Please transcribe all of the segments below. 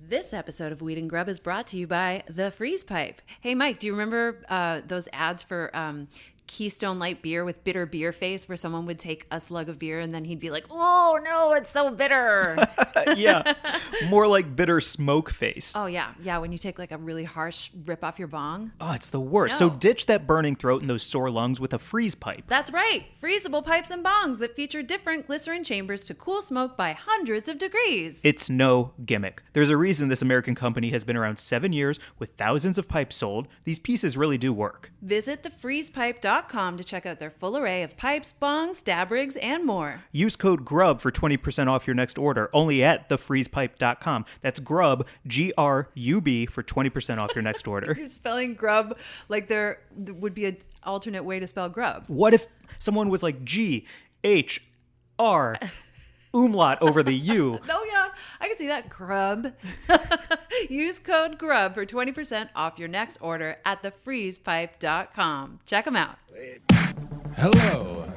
This episode of Weed and Grub is brought to you by The Freeze Pipe. Hey, Mike, do you remember those ads for Keystone Light beer with bitter beer face where someone would take a slug of beer and then he'd be like, oh, no, it's so bitter. Yeah, more like bitter smoke face. Oh, yeah. Yeah, when you take like a really harsh rip off your bong. Oh, it's the worst. No. So ditch that burning throat and those sore lungs with a freeze pipe. That's right. Freezable pipes and bongs that feature different glycerin chambers to cool smoke by hundreds of degrees. It's no gimmick. There's a reason this American company has been around 7 years with thousands of pipes sold. These pieces really do work. Visit thefreezepipe.com to check out their full array of pipes, bongs, dab rigs, and more. Use code GRUB for 20% off your next order, only at thefreezepipe.com. That's GRUB, G-R-U-B, for 20% off your next order. You're spelling grub like there would be an alternate way to spell grub. What if someone was like G-H-R, umlaut over the U? Oh, yeah. I can see that. Grub. Use code GRUB for 20% off your next order at thefreezepipe.com. Check them out. Hello,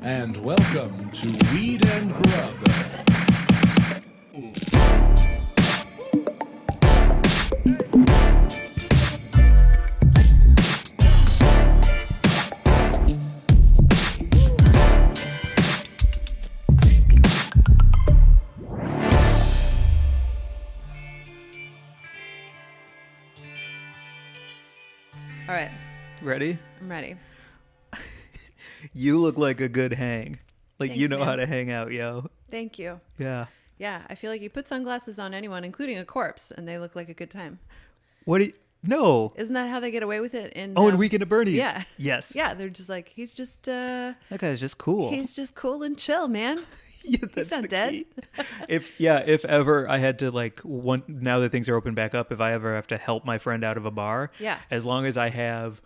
and welcome to Weed and Grub. All right. Ready? I'm ready. You look like a good hang. Like, Thanks, you know man. how to hang out, yo. Thank you. Yeah. Yeah, I feel like you put sunglasses on anyone, including a corpse, and they look like a good time. What do you... No. Isn't that how they get away with it? In Weekend at Bernie's. Yeah. Yes. Yeah, they're just like, he's just That guy's just cool. he's just cool and chill, man. Yeah, that's not the dead. key. If ever I had to now that things are open back up, if I ever have to help my friend out of a bar, Yeah. as long as I have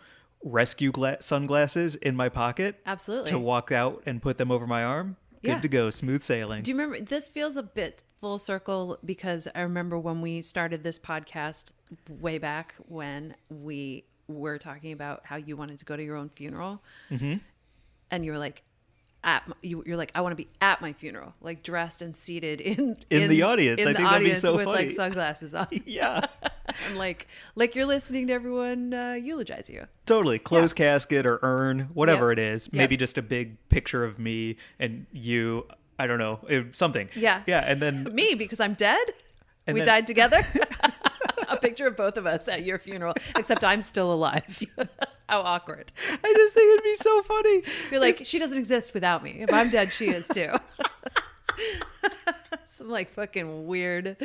rescue sunglasses in my pocket, Absolutely. to walk out and put them over my arm, Yeah. good to go, smooth sailing. Do you remember, this feels a bit full circle because I remember when we started this podcast way back when we were talking about how you wanted to go to your own funeral, and you were like, you're like, I want to be at my funeral, like dressed and seated in the audience. in I the think that'd be audience so with funny. like sunglasses on, Yeah, and like you're listening to everyone eulogize you. totally. Closed casket or urn, whatever Yep. it is. Yep. Maybe just a big picture of me and you. I don't know, something. Yeah. Yeah, and then Me, because I'm dead. And We then- died together. A picture of both of us at your funeral, except I'm still alive. How awkward. I just think it'd be so funny. You're like, she doesn't exist without me. If I'm dead, she is too. Some like fucking weird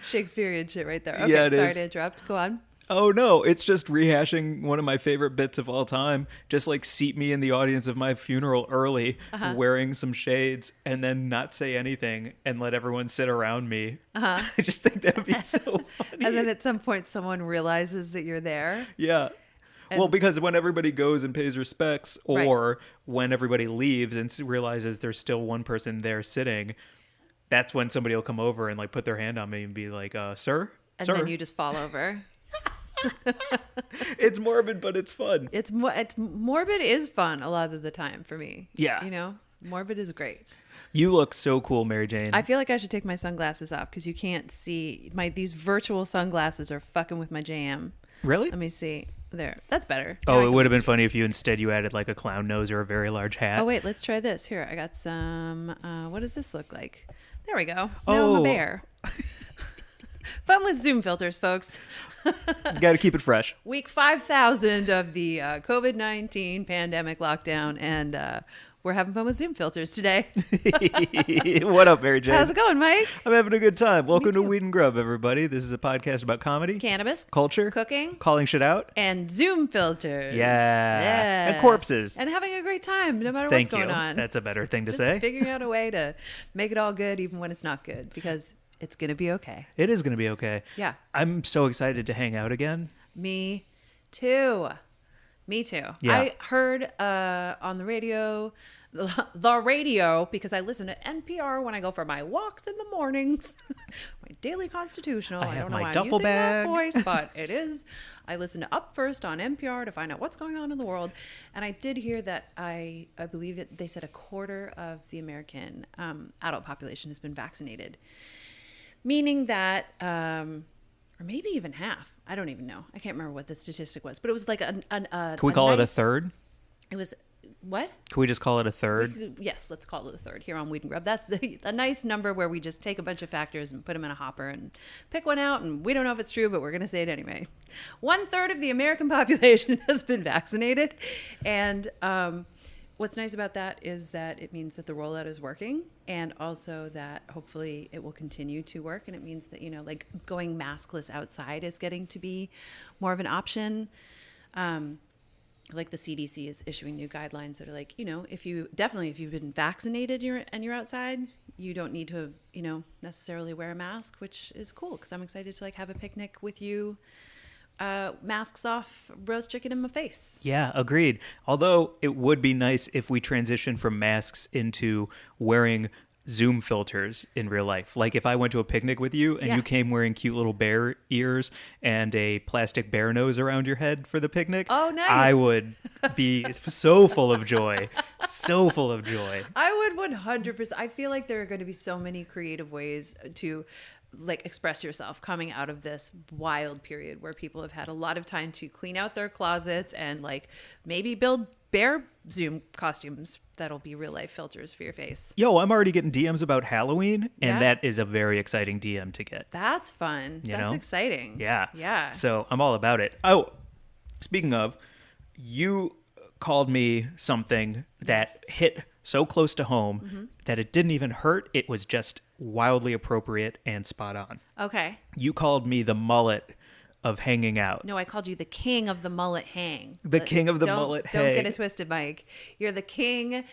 Shakespearean shit right there. Okay, Yeah, it sorry is. to interrupt. Go on. Oh no, it's just rehashing one of my favorite bits of all time. Just like seat me in the audience of my funeral early, wearing some shades, and then not say anything and let everyone sit around me. I just think that would be so funny. And then at some point, someone realizes that you're there. Yeah. Well, because when everybody goes and pays respects, or when everybody leaves and realizes there's still one person there sitting, that's when somebody will come over and like put their hand on me and be like, sir? And Sir? then you just fall over. It's morbid, but it's fun. It's morbid is fun a lot of the time for me. Yeah. You know, morbid is great. You look so cool, Mary Jane. I feel like I should take my sunglasses off because you can't see these virtual sunglasses are fucking with my jam. Really? Let me see. There. That's better. Oh, it would have been funny if you added like a clown nose or a very large hat. Oh, wait. Let's try this. Here, I got some. What does this look like? There we go. Now I'm a bear. Fun with Zoom filters, folks. Got to keep it fresh. Week 5,000 of the COVID-19 pandemic lockdown, and we're having fun with Zoom filters today. What up, Mary Jane? How's it going, Mike? I'm having a good time. Welcome to too. Weed and Grub, everybody. This is a podcast about comedy, Cannabis, culture, cooking, calling shit out, and Zoom filters. Yeah. And corpses. And having a great time, no matter Thank what's going you. on. That's a better thing to Just say. figuring out a way to make it all good, even when it's not good, because it's going to be okay. It is going to be okay. Yeah. I'm so excited to hang out again. Me too. Me too. Yeah. I heard on the radio, because I listen to NPR when I go for my walks in the mornings, my daily constitutional. I I have don't know my why I'm duffel using bag. that voice, but it is. I listen to Up First on NPR to find out what's going on in the world. And I did hear that I believe they said a quarter of the American adult population has been vaccinated, meaning that or maybe even half. I don't even know. I can't remember what the statistic was, but it was like Can we call it a third? It was what? Can we just call it a third? Yes, let's call it a third here on Weed and Grub. That's a nice number where we just take a bunch of factors and put them in a hopper and pick one out, and we don't know if it's true, but we're going to say it anyway. 1/3 of the American population has been vaccinated, and what's nice about that is that it means that the rollout is working, and also that hopefully it will continue to work, and it means that, like going maskless outside is getting to be more of an option. Like the CDC is issuing new guidelines that are like, if you've been vaccinated and you're outside, you don't need to, necessarily wear a mask, which is cool because I'm excited to like have a picnic with you, masks off, roast chicken in my face. Yeah, agreed. Although it would be nice if we transition from masks into wearing Zoom filters in real life. Like if I went to a picnic with you and you came wearing cute little bear ears and a plastic bear nose around your head for the picnic. Oh, nice. I would be so full of joy. So full of joy. I would 100%. I feel like there are going to be so many creative ways to like express yourself coming out of this wild period where people have had a lot of time to clean out their closets and like maybe build bear Zoom costumes that'll be real life filters for your face. Yo, I'm already getting DMs about Halloween, and that is a very exciting DM to get. That's fun. That's exciting. Yeah. Yeah. So I'm all about it. Oh, speaking of, you called me something that hit so close to home that it didn't even hurt. It was just wildly appropriate and spot on. Okay. You called me the mullet of hanging out. No, I called you the king of the mullet hang. The king of the mullet hang. Don't get it twisted, Mike. You're the king,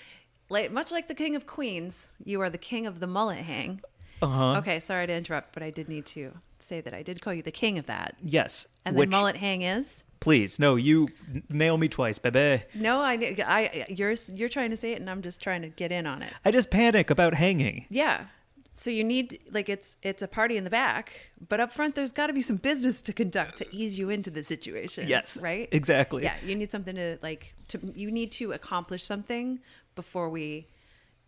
much like the king of Queens. You are the king of the mullet hang. Uh-huh. Okay, sorry to interrupt, but I did need to say that I did call you the king of that. Yes. And the mullet hang is? Please, no, you nail me twice, baby. No, you're trying to say it, and I'm just trying to get in on it. I just panic about hanging. Yeah. So you need, like, it's a party in the back, but up front, there's got to be some business to conduct to ease you into the situation. Yes. Right? Exactly. Yeah. You need something you need to accomplish something before we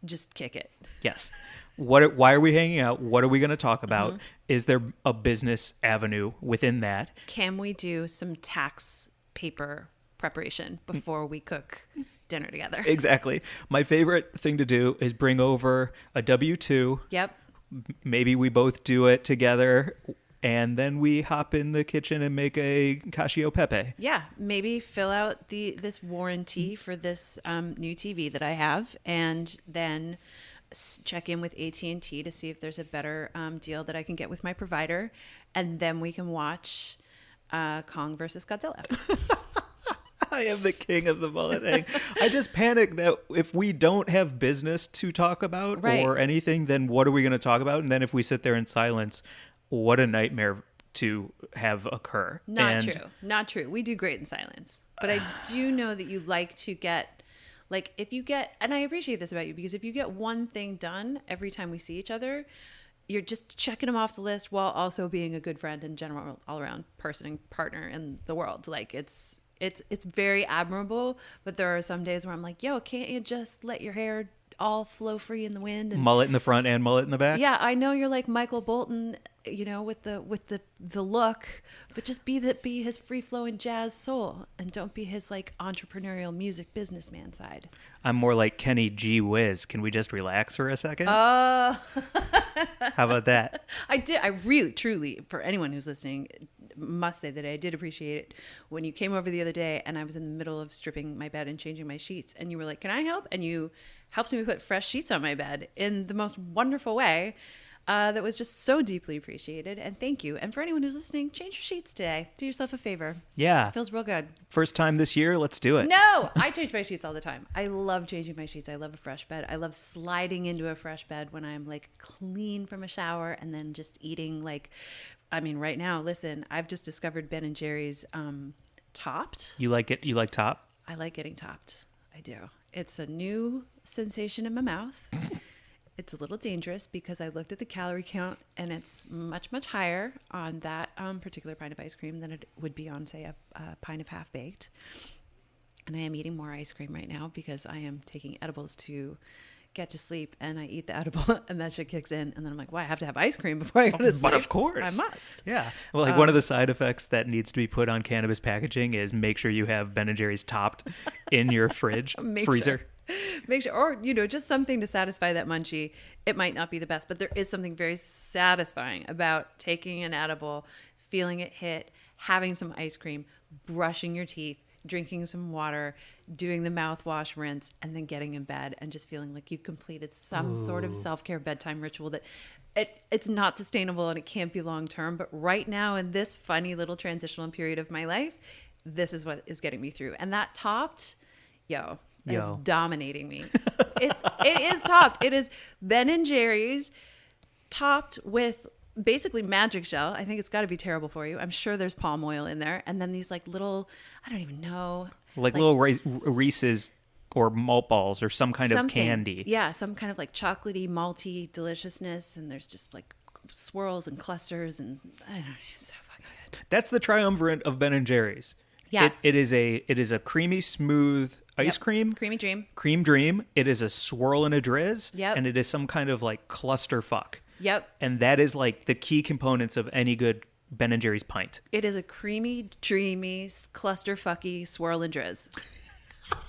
just kick it. Yes. Why are we hanging out? What are we going to talk about? Is there a business avenue within that? Can we do some tax paper preparation before we cook dinner together? Exactly. My favorite thing to do is bring over a W-2. Yep. Maybe we both do it together, and then we hop in the kitchen and make a cacio pepe. Yeah. Maybe fill out this warranty for this new TV that I have, and then check in with AT&T to see if there's a better deal that I can get with my provider, and then we can watch Kong versus Godzilla. I am the king of the mullet hang. I just panic that if we don't have business to talk about or anything, then what are we going to talk about? And then if we sit there in silence, what a nightmare to have occur. Not true. We do great in silence. But I do know that you like to get, like, if you get, and I appreciate this about you, because if you get one thing done every time we see each other, you're just checking them off the list while also being a good friend and general all-around person and partner in the world. Like, it's very admirable, but there are some days where I'm like, yo, can't you just let your hair all flow free in the wind? And mullet in the front and mullet in the back? Yeah, I know you're like Michael Bolton, with the look, but just be his free-flowing jazz soul, and don't be his like entrepreneurial music businessman side. I'm more like Kenny G. Whiz. Can we just relax for a second? How about that? I really, truly, for anyone who's listening, must say that I did appreciate it when you came over the other day and I was in the middle of stripping my bed and changing my sheets, and you were like, can I help? And you helped me put fresh sheets on my bed in the most wonderful way. That was just so deeply appreciated, and thank you. And for anyone who's listening, change your sheets today. Do yourself a favor. Yeah. It feels real good. First time this year, let's do it. No, I change my sheets all the time. I love changing my sheets. I love a fresh bed. I love sliding into a fresh bed when I'm like clean from a shower and then just eating right now, listen, I've just discovered Ben & Jerry's topped. You like it? You like top? I like getting topped. I do. It's a new sensation in my mouth. It's a little dangerous because I looked at the calorie count and it's much, much higher on that particular pint of ice cream than it would be on, say, a pint of half-baked. And I am eating more ice cream right now because I am taking edibles to get to sleep and I eat the edible and that shit kicks in. And then I'm like, well, I have to have ice cream before I go to sleep. But of course. I must. Yeah. Well, like one of the side effects that needs to be put on cannabis packaging is make sure you have Ben & Jerry's Topped in your freezer. Make sure, or, just something to satisfy that munchie. It might not be the best, but there is something very satisfying about taking an edible, feeling it hit, having some ice cream, brushing your teeth, drinking some water, doing the mouthwash rinse, and then getting in bed and just feeling like you've completed some sort of self-care bedtime ritual that it's not sustainable and it can't be long-term. But right now in this funny little transitional period of my life, this is what is getting me through. And that Topped, is dominating me. It is Topped. It is Ben & Jerry's topped with basically magic gel. I think it's got to be terrible for you. I'm sure there's palm oil in there. And then these like little, I don't even know. Like little Reese's or malt balls or some kind of candy. Yeah, some kind of like chocolatey, malty deliciousness. And there's just like swirls and clusters. And I don't know, it's so fucking good. That's the triumvirate of Ben & Jerry's. Yes. It is a creamy, smooth ice cream. Creamy dream. Cream dream. It is a swirl and a drizz. Yep. And it is some kind of like clusterfuck. Yep. And that is like the key components of any good Ben & Jerry's pint. It is a creamy, dreamy, clusterfucky swirl and drizz.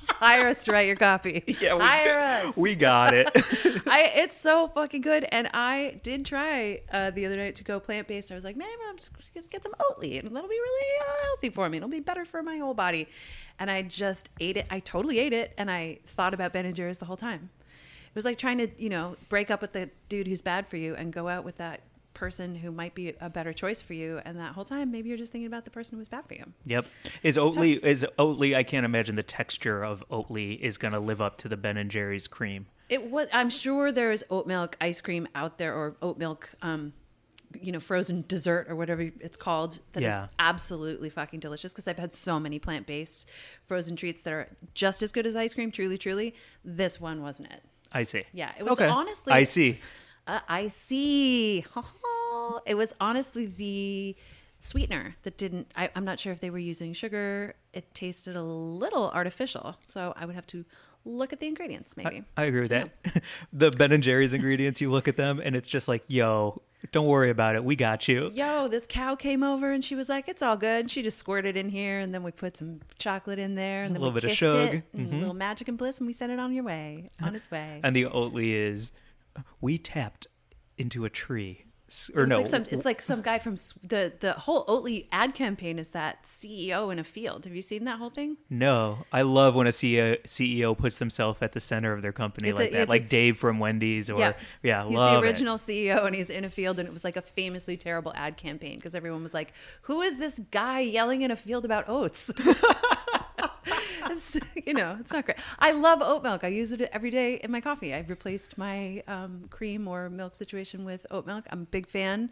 Hire us to write your copy. Yeah, hire us. We got it. It's so fucking good. And I did try the other night to go plant-based. I was like, man, I'm just going to get some Oatly. And that'll be really healthy for me. It'll be better for my whole body. And I just ate it. I totally ate it. And I thought about Ben & Jerry's the whole time. It was like trying to, break up with the dude who's bad for you and go out with that person who might be a better choice for you. And that whole time, maybe you're just thinking about the person who was bad for you. Yep. Is Oatly, I can't imagine the texture of Oatly is going to live up to the Ben & Jerry's cream. I'm sure there's oat milk ice cream out there or oat milk, frozen dessert or whatever it's called that is absolutely fucking delicious because I've had so many plant-based frozen treats that are just as good as ice cream. Truly, truly. This one wasn't it. I see. Yeah. It was honestly. I see. I see. It was honestly the sweetener that didn't. I'm not sure if they were using sugar. It tasted a little artificial. So I would have to look at the ingredients maybe. I agree with that. The Ben & Jerry's ingredients, you look at them and it's just like, yo, don't worry about it. We got you. Yo, this cow came over and she was like, it's all good. She just squirted in here and then we put some chocolate in there and then we kissed it. And a little magic and bliss and we sent it on its way. And the Oatly is, we tapped into a tree. It's like some guy from the whole Oatly ad campaign is that CEO in a field. Have you seen that whole thing? No, I love when a CEO puts themselves at the center of their company like Dave from Wendy's or he's love the original CEO and he's in a field and it was like a famously terrible ad campaign because everyone was like, who is this guy yelling in a field about oats? It's not great. I love oat milk. I use it every day in my coffee. I've replaced my cream or milk situation with oat milk. I'm a big fan.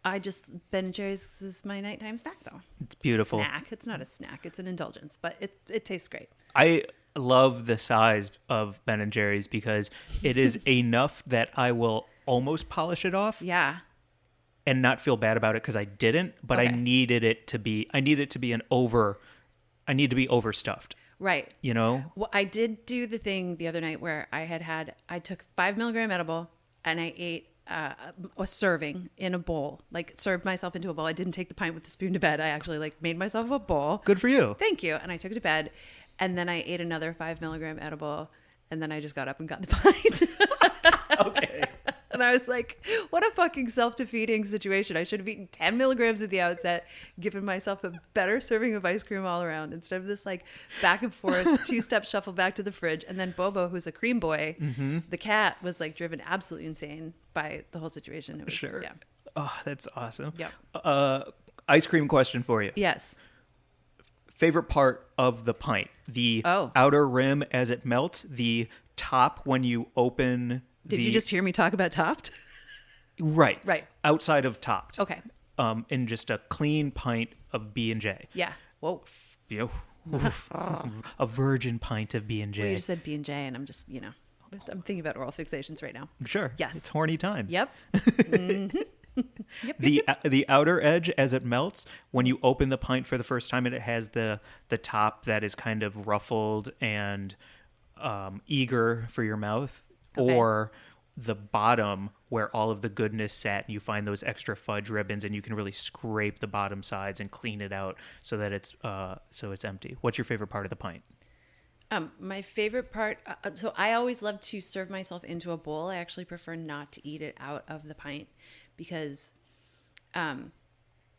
Ben & Jerry's is my nighttime snack, though. It's beautiful. Snack. It's not a snack. It's an indulgence, but it tastes great. I love the size of Ben & Jerry's because it is enough that I will almost polish it off. Yeah. And not feel bad about it because I didn't, but I need it to be overstuffed. Right. Well, I did do the thing the other night where I took 5 milligram edible and I ate a serving in a bowl, like served myself into a bowl. I didn't take the pint with the spoon to bed. I actually made myself a bowl. Good for you. Thank you. And I took it to bed and then I ate another 5 milligram edible and then I just got up and got the pint. Okay. And I was like, what a fucking self-defeating situation. I should have eaten 10 milligrams at the outset, given myself a better serving of ice cream all around instead of this back and forth, two-step shuffle back to the fridge. And then Bobo, who's a cream boy, the cat, was driven absolutely insane by the whole situation. It was, sure. Yeah. Oh, that's awesome. Yep. Ice cream question for you. Yes. Favorite part of the pint? The outer rim as it melts, the top when you open... Did you just hear me talk about Topped? Right. Right. Outside of Topped. Okay. In just a clean pint of B&J. Yeah. Whoa. A virgin pint of B&J. Well, you just said B&J and I'm just, I'm thinking about oral fixations right now. Sure. Yes. It's horny times. Yep. Mm-hmm. Yep. The outer edge as it melts, when you open the pint for the first time, it has the top that is kind of ruffled and eager for your mouth. or the bottom where all of the goodness sat, and you find those extra fudge ribbons, and you can really scrape the bottom sides and clean it out so that it's empty. What's your favorite part of the pint? My favorite part, so I always love to serve myself into a bowl. I actually prefer not to eat it out of the pint because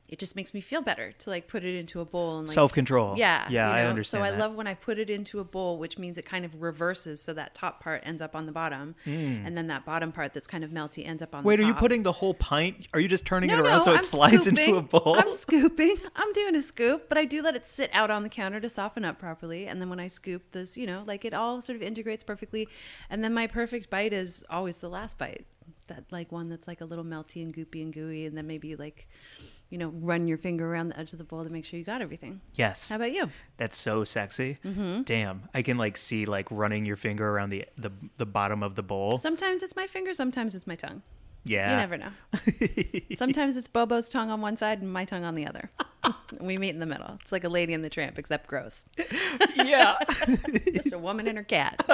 it just makes me feel better to like put it into a bowl and like Self-control. Yeah. I understand. So I love when I put it into a bowl, which means it kind of reverses. So that top part ends up on the bottom. And then that bottom part that's kind of melty ends up on the top. Wait, are you putting the whole pint? Are you just turning it No, around so it I'm slides scooping. into a bowl? I'm scooping. I'm doing a scoop, but I do let it sit out on the counter to soften up properly. And then when I scoop this, like it all sort of integrates perfectly. And then my perfect bite is always the last bite. That like one that's like a little melty and goopy and gooey. And then maybe like, run your finger around the edge of the bowl to make sure you got everything. Yes. How about you? That's so sexy. Mm-hmm. Damn. I can like see like running your finger around the bottom of the bowl. Sometimes it's my finger, sometimes it's my tongue. Yeah. You never know. Sometimes it's Bobo's tongue on one side and my tongue on the other. We meet in the middle. It's like a Lady and the Tramp, except gross. Yeah. Just a woman and her cat.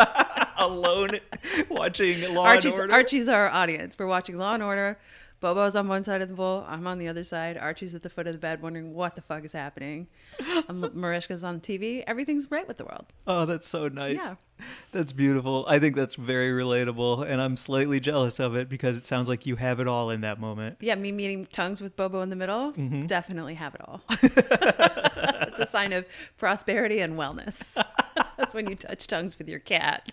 Alone watching Law and Order. Archie's our audience. We're watching Law and Order. Bobo's on one side of the bowl. I'm on the other side. Archie's at the foot of the bed wondering what the fuck is happening. Marishka's on TV. Everything's right with the world. Oh, that's so nice. Yeah. That's beautiful. I think that's very relatable, and I'm slightly jealous of it because it sounds like you have it all in that moment. Yeah, me meeting tongues with Bobo in the middle, definitely have it all. It's a sign of prosperity and wellness. That's when you touch tongues with your cat,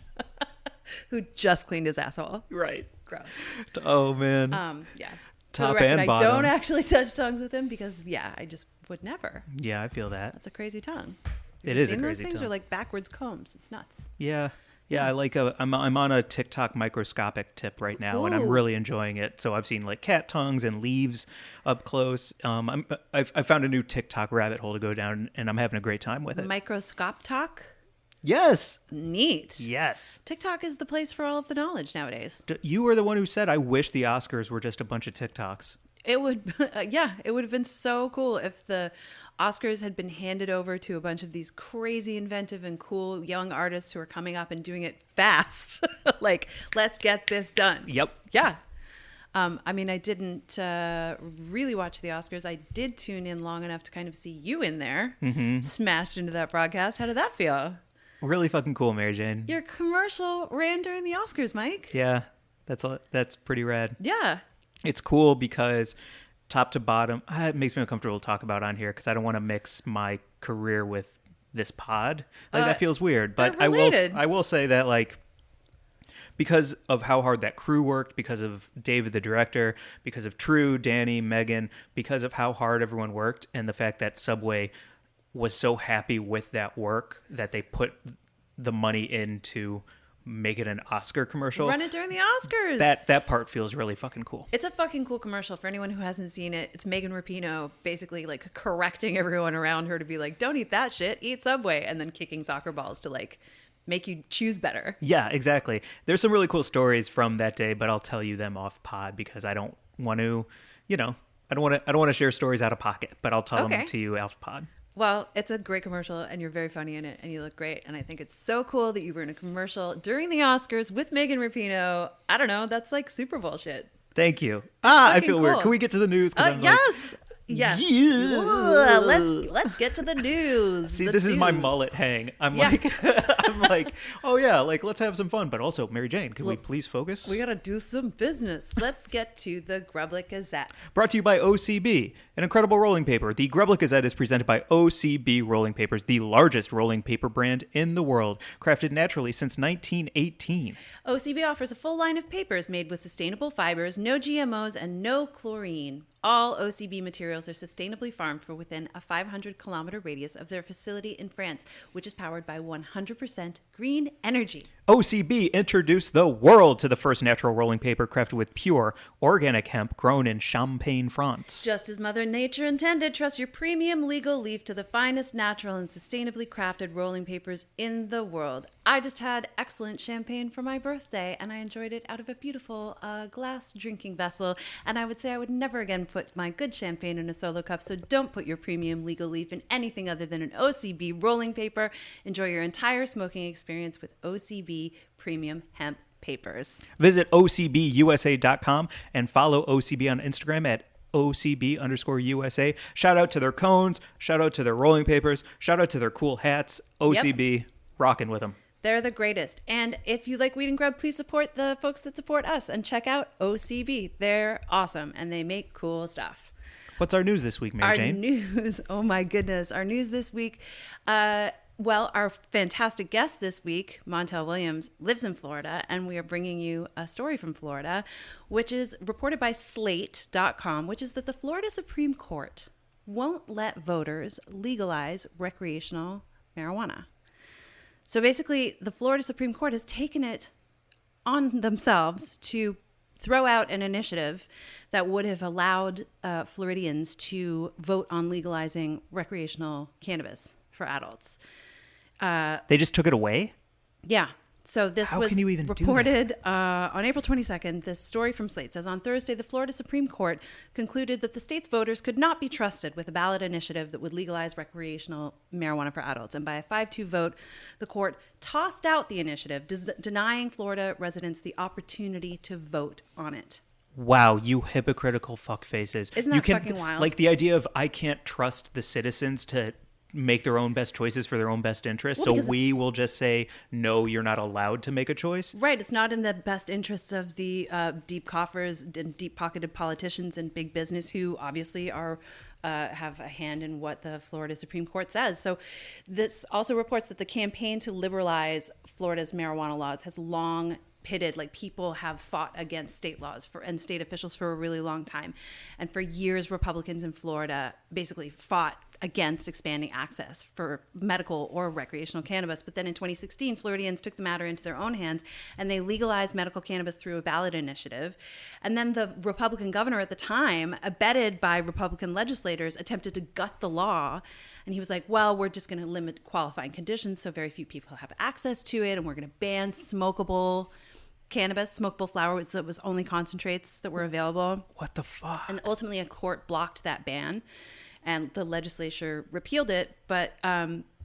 who just cleaned his asshole. Right. Gross. Oh, man. Yeah. Top For the record, and bottom. I don't actually touch tongues with him because, I just would never. Yeah, I feel that. That's a crazy tongue. It You is a seen crazy those things? tongue. They're like backwards combs. It's nuts. Yeah. Yeah, I'm on a TikTok microscopic tip right now, and I'm Ooh. really enjoying it. So I've seen like cat tongues and leaves up close. I found a new TikTok rabbit hole to go down, and I'm having a great time with it. Microscope talk? Yes. Neat. Yes. TikTok is the place for all of the knowledge nowadays. You were the one who said, I wish the Oscars were just a bunch of TikToks. It would, it would have been so cool if the Oscars had been handed over to a bunch of these crazy, inventive, and cool young artists who are coming up and doing it fast. Like, let's get this done. Yep. Yeah. I mean, I didn't really watch the Oscars. I did tune in long enough to kind of see you in there, smashed into that broadcast. How did that feel? Really fucking cool, Mary Jane. Your commercial ran during the Oscars, Mike. Yeah, that's pretty rad. Yeah. It's cool because top to bottom, it makes me uncomfortable to talk about on here because I don't want to mix my career with this pod. Like that feels weird, but they're related. I will say that like because of how hard that crew worked, because of David the director, because of True, Danny, Megan, because of how hard everyone worked, and the fact that Subway was so happy with that work that they put the money into make it an Oscar commercial. Run it during the Oscars. That part feels really fucking cool. It's a fucking cool commercial for anyone who hasn't seen it. It's Megan Rapinoe basically like correcting everyone around her to be like, don't eat that shit, eat Subway, and then kicking soccer balls to like make you choose better. Yeah, exactly. There's some really cool stories from that day, but I'll tell you them off pod because I don't want to, I don't want to share stories out of pocket, but I'll tell them to you off pod. Well, it's a great commercial and you're very funny in it and you look great. And I think it's so cool that you were in a commercial during the Oscars with Megan Rapinoe. I don't know. That's like Super Bowl shit. Thank you. I feel weird. Cool. Can we get to the news? Yes. Yes. Yeah. Let's get to the news. See, The this is my news. mullet hang. I'm Yeah. like, oh yeah, like let's have some fun. But also, Mary Jane, can we please focus? We got to do some business. Let's get to the Grublik Gazette. Brought to you by OCB, an incredible rolling paper. The Grublik Gazette is presented by OCB Rolling Papers, the largest rolling paper brand in the world, crafted naturally since 1918. OCB offers a full line of papers made with sustainable fibers, no GMOs, and no chlorine. All OCB materials are sustainably farmed for within a 500-kilometer radius of their facility in France, which is powered by 100% green energy. OCB introduced the world to the first natural rolling paper crafted with pure, organic hemp grown in Champagne, France. Just as Mother Nature intended, trust your premium legal leaf to the finest natural and sustainably crafted rolling papers in the world. I just had excellent champagne for my birthday, and I enjoyed it out of a beautiful glass drinking vessel. And I would say I would never again put my good champagne in a solo cup, so don't put your premium legal leaf in anything other than an OCB rolling paper. Enjoy your entire smoking experience with OCB Premium Hemp papers. Visit OCBUSA.com and follow OCB on Instagram at OCB_USA. Shout out to their cones. Shout out to their rolling papers. Shout out to their cool hats. OCB, rocking with them. They're the greatest. And if you like Weed and Grub, please support the folks that support us and check out OCB. They're awesome and they make cool stuff. What's our news this week, Mary Jane? Our news, oh my goodness. Our news this week, well, our fantastic guest this week, Montel Williams, lives in Florida, and we are bringing you a story from Florida, which is reported by Slate.com, which is that the Florida Supreme Court won't let voters legalize recreational marijuana. So basically, the Florida Supreme Court has taken it on themselves to throw out an initiative that would have allowed Floridians to vote on legalizing recreational cannabis for adults. They just took it away? Yeah. So this How was can you even reported on April 22nd. This story from Slate says, on Thursday, the Florida Supreme Court concluded that the state's voters could not be trusted with a ballot initiative that would legalize recreational marijuana for adults. And by a 5-2 vote, the court tossed out the initiative, denying Florida residents the opportunity to vote on it. Wow, you hypocritical fuckfaces. Isn't that fucking wild? Like the idea of I can't trust the citizens to make their own best choices for their own best interests. Well, so we will just say, no, you're not allowed to make a choice. Right. It's not in the best interests of the deep coffers and deep-pocketed politicians and big business who obviously are have a hand in what the Florida Supreme Court says. So this also reports that the campaign to liberalize Florida's marijuana laws has long pitted, like people have fought against state laws and state officials for a really long time. And for years, Republicans in Florida basically fought against expanding access for medical or recreational cannabis. But then in 2016, Floridians took the matter into their own hands and they legalized medical cannabis through a ballot initiative. And then the Republican governor at the time, abetted by Republican legislators, attempted to gut the law. And he was like, well, we're just going to limit qualifying conditions so very few people have access to it. And we're going to ban smokable cannabis, smokable flower, that was only concentrates that were available. What the fuck? And ultimately a court blocked that ban and the legislature repealed it. But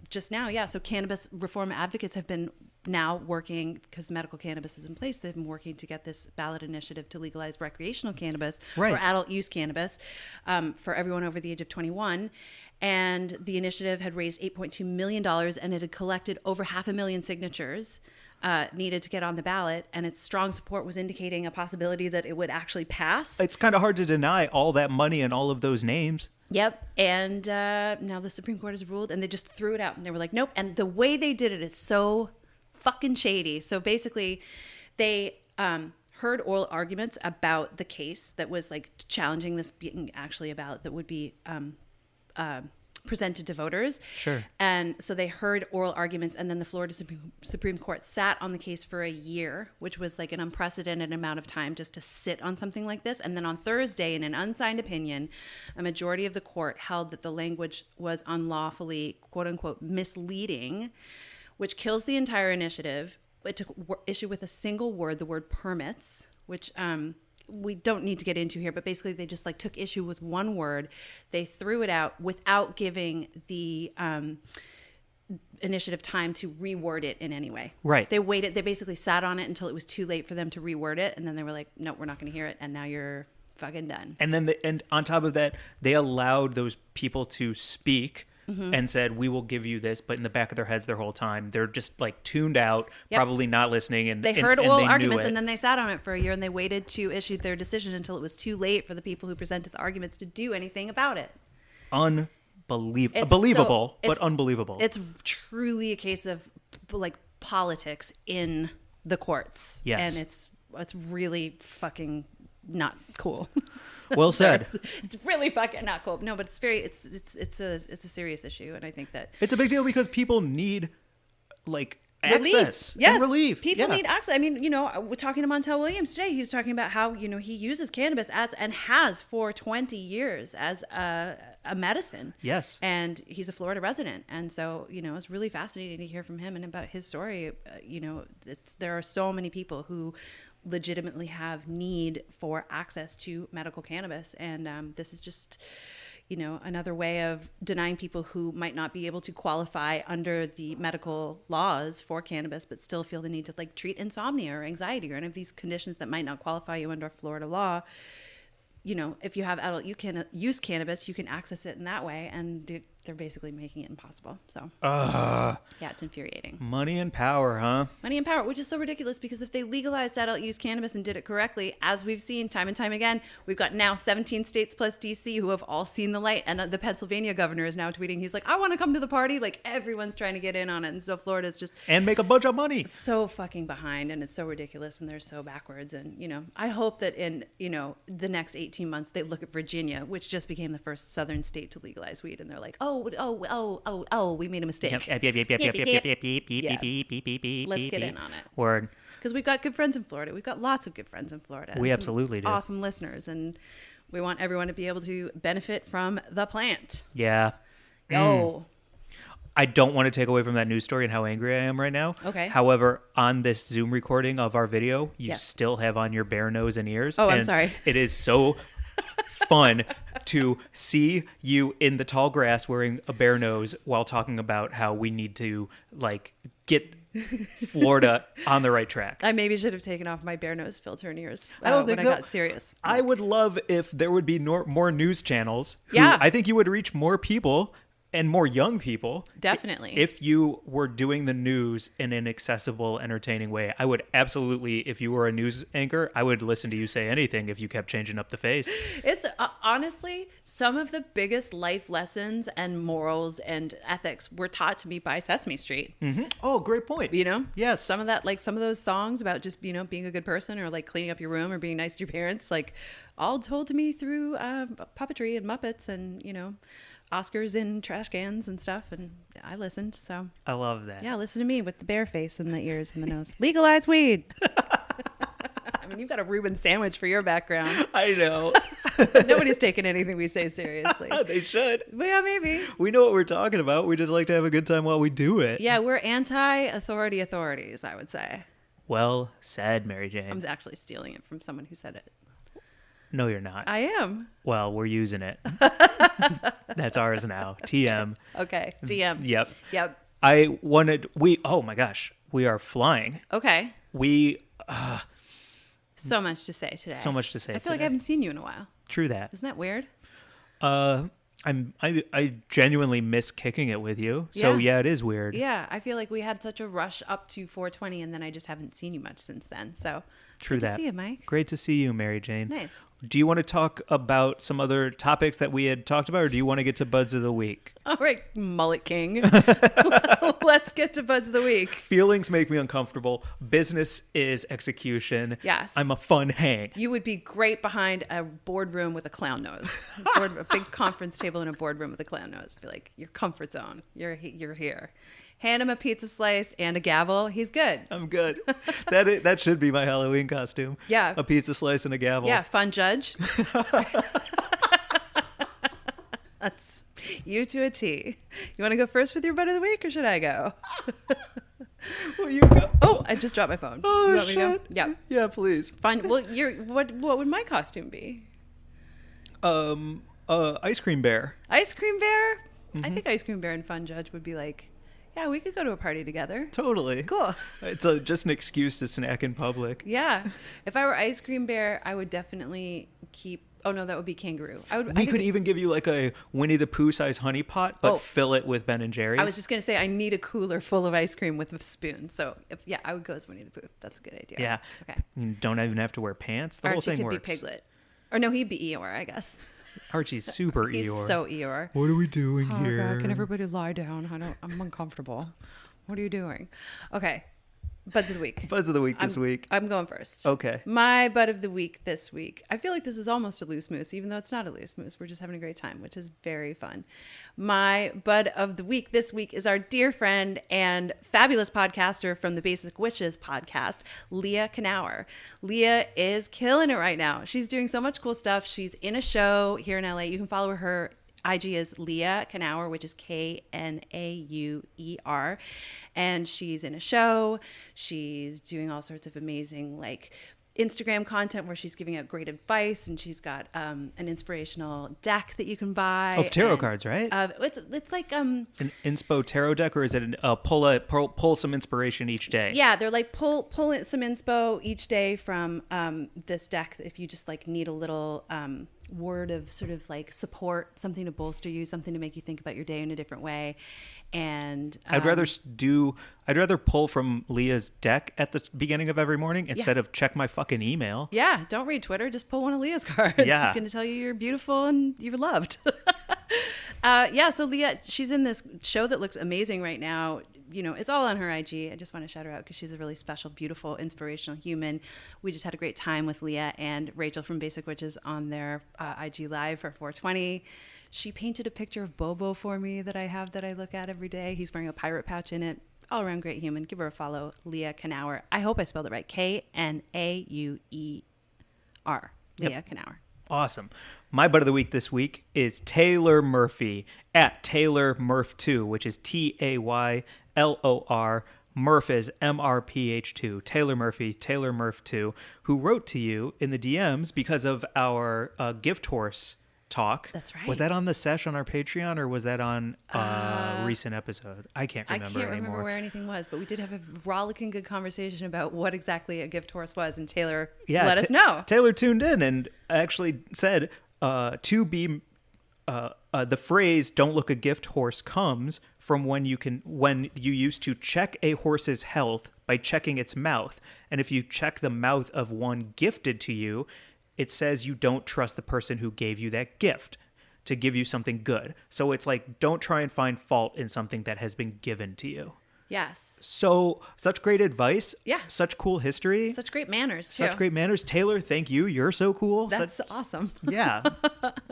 just now, yeah, so cannabis reform advocates have been now working, because medical cannabis is in place, they've been working to get this ballot initiative to legalize recreational cannabis or adult use cannabis for everyone over the age of 21. And the initiative had raised $8.2 million and it had collected over 500,000 signatures needed to get on the ballot, and its strong support was indicating a possibility that it would actually pass. It's kind of hard to deny all that money and all of those names. Yep. And now the Supreme Court has ruled, and they just threw it out, and they were like, nope. And the way they did it is so fucking shady. So basically, they heard oral arguments about the case that was like challenging this being actually a ballot that would be presented to voters. Sure. And so they heard oral arguments, and then the Florida Supreme Court sat on the case for a year, which was like an unprecedented amount of time just to sit on something like this. And then on Thursday, in an unsigned opinion, a majority of the court held that the language was unlawfully, quote unquote, misleading, which kills the entire initiative. It took issue with a single word, the word permits, which we don't need to get into here, but basically they just like took issue with one word. They threw it out without giving the initiative time to reword it in any way. Right. They waited. They basically sat on it until it was too late for them to reword it. And then they were like, no, we're not going to hear it. And now you're fucking done. And then and on top of that, they allowed those people to speak. Mm-hmm. And said, we will give you this, but in the back of their heads their whole time, they're just like tuned out, probably not listening. And they heard oral arguments, and then they sat on it for a year, and they waited to issue their decision until it was too late for the people who presented the arguments to do anything about it. Believable, but unbelievable. It's truly a case of like politics in the courts. Yes. And it's really fucking not cool. Well said. It's really fucking not cool. No, but it's a serious issue, and I think that it's a big deal because people need like relief. Access yes. and relief. People need access. I mean, we're talking to Montel Williams today. He was talking about how, he uses cannabis and has for 20 years as a medicine. Yes. And he's a Florida resident. And so, it's really fascinating to hear from him and about his story. There are so many people who legitimately have need for access to medical cannabis. And this is just, another way of denying people who might not be able to qualify under the medical laws for cannabis, but still feel the need to like treat insomnia or anxiety or any of these conditions that might not qualify you under Florida law. If you have adult use cannabis, you can access it in that way, and they're basically making it impossible. So, yeah, it's infuriating. Money and power, huh? Money and power, which is so ridiculous because if they legalized adult use cannabis and did it correctly, as we've seen time and time again, we've got now 17 states plus DC who have all seen the light. And the Pennsylvania governor is now tweeting, he's like, I want to come to the party. Like, everyone's trying to get in on it. And so Florida's just... And make a bunch of money. So fucking behind, and it's so ridiculous, and they're so backwards. And, I hope that in, the next 18 months, they look at Virginia, which just became the first southern state to legalize weed. And they're like, oh, we made a mistake. Let's get in on it. Word. Because we've got good friends in Florida. We've got lots of good friends in Florida. We absolutely do. Awesome listeners. And we want everyone to be able to benefit from the plant. Yeah. I don't want to take away from that news story and how angry I am right now. Okay. However, on this Zoom recording of our video, you still have on your bare nose and ears. Oh, I'm sorry. It is so fun to see you in the tall grass wearing a bare nose while talking about how we need to get Florida on the right track. I maybe should have taken off my bare nose filter and ears I don't think when so. I got serious. I would love if there would be more news channels. Yeah. I think you would reach more people and more young people. Definitely. If you were doing the news in an accessible, entertaining way. I would absolutely, if you were a news anchor, I would listen to you say anything if you kept changing up the face. It's honestly, some of the biggest life lessons and morals and ethics were taught to me by Sesame Street. Mm-hmm. Oh, great point. Yes. Some of that, some of those songs about just, being a good person or cleaning up your room or being nice to your parents, all told to me through puppetry and Muppets and, Oscars in trash cans and stuff, and I listened. So I love that. Yeah, listen to me with the bare face and the ears and the nose. Legalize weed. I mean, you've got a Reuben sandwich for your background. I know. Nobody's taking anything we say seriously. They should. But yeah, maybe. We know what we're talking about. We just like to have a good time while we do it. Yeah, we're anti-authorities, I would say. Well said, Mary Jane. I'm actually stealing it from someone who said it. No, you're not. I am. Well, we're using it. That's ours now. TM. Okay. TM. Yep. Yep. Oh my gosh. We are flying. Okay. So much to say today. So much to say I feel like I haven't seen you in a while. True that. Isn't that weird? I genuinely miss kicking it with you. So yeah, it is weird. Yeah. I feel like we had such a rush up to 420 and then I just haven't seen you much since then. So True good that. to see you, Mike. Great to see you, Mary Jane. Nice. Do you want to talk about some other topics that we had talked about, or do you want to get to Buds of the Week? All right, Mullet King. Let's get to Buds of the Week. Feelings make me uncomfortable. Business is execution. Yes. I'm a fun hang. You would be great behind a boardroom with a clown nose. A big conference table in a boardroom with a clown nose. Be like, your comfort zone. You're here. Hand him a pizza slice and a gavel. He's good. I'm good. That should be my Halloween costume. Yeah. A pizza slice and a gavel. Yeah, fun judge. That's you to a T. You want to go first with your Bud of the Week, or should I go? Well, you go. Oh, I just dropped my phone. Oh, you want me to shit. go? Yeah. Yeah, please. Fine. Well, what would my costume be? Ice cream bear. Ice cream bear? Mm-hmm. I think ice cream bear and fun judge would be like, yeah, we could go to a party together. Totally. Cool. It's just an excuse to snack in public. Yeah. If I were ice cream bear, I would definitely keep... Oh, no, that would be kangaroo. We could even give you like a Winnie the Pooh size honey pot, but fill it with Ben and Jerry's. I was just going to say, I need a cooler full of ice cream with a spoon. So, I would go as Winnie the Pooh. That's a good idea. Yeah. Okay. You don't even have to wear pants. The whole Archie thing could works. be Piglet. Or no, he'd be Eeyore, I guess. Archie's super He's Eeyore. so Eeyore. What are we doing here? God, can everybody lie down? I'm uncomfortable. What are you doing? Okay. Buds of the Week. Buds of the Week this week. I'm going first. Okay. My Bud of the Week this week. I feel like this is almost a loose moose, even though it's not a loose moose. We're just having a great time, which is very fun. My Bud of the Week this week is our dear friend and fabulous podcaster from the Basic Witches podcast, Leah Knauer. Leah is killing it right now. She's doing so much cool stuff. She's in a show here in LA. You can follow her. IG is Leah Knauer, which is Knauer. And she's in a show. She's doing all sorts of amazing, Instagram content where she's giving out great advice, and she's got an inspirational deck that you can buy of tarot cards, right? It's like An inspo tarot deck, or is it pull some inspiration each day? Yeah, they're like pull some inspo each day from this deck. If you just like need a little word of sort of like support, something to bolster you, something to make you think about your day in a different way. And I'd rather pull from Leah's deck at the beginning of every morning instead of check my fucking email. Yeah, don't read Twitter. Just pull one of Leah's cards. Yeah. It's going to tell you you're beautiful and you're loved. So Leah, she's in this show that looks amazing right now. You know, it's all on her IG. I just want to shout her out because she's a really special, beautiful, inspirational human. We just had a great time with Leah and Rachel from Basic Witches on their IG Live for 420. She painted a picture of Bobo for me that I have that I look at every day. He's wearing a pirate pouch in it. All around great human. Give her a follow, Leah Knauer. I hope I spelled it right. Knauer. Leah Knauer. Awesome. My butt of the week this week is Taylor Murphy at Taylor Murph2, which is TAYLOR. Murph is MRPH2. Taylor Murphy, Taylor Murph2, who wrote to you in the DMs because of our gift horse talk. That's right. Was that on the sesh on our Patreon, or was that on a recent episode? I can't remember anymore. I can't remember where anything was, but we did have a rollicking good conversation about what exactly a gift horse was, and Taylor let us know. Taylor tuned in and actually said the phrase "don't look a gift horse" comes from when you used to check a horse's health by checking its mouth, and if you check the mouth of one gifted to you, it says you don't trust the person who gave you that gift to give you something good. So it's like, don't try and find fault in something that has been given to you. Yes. So such great advice. Yeah. Such cool history. Such great manners, too. Such great manners. Taylor, thank you. You're so cool. That's awesome. Yeah.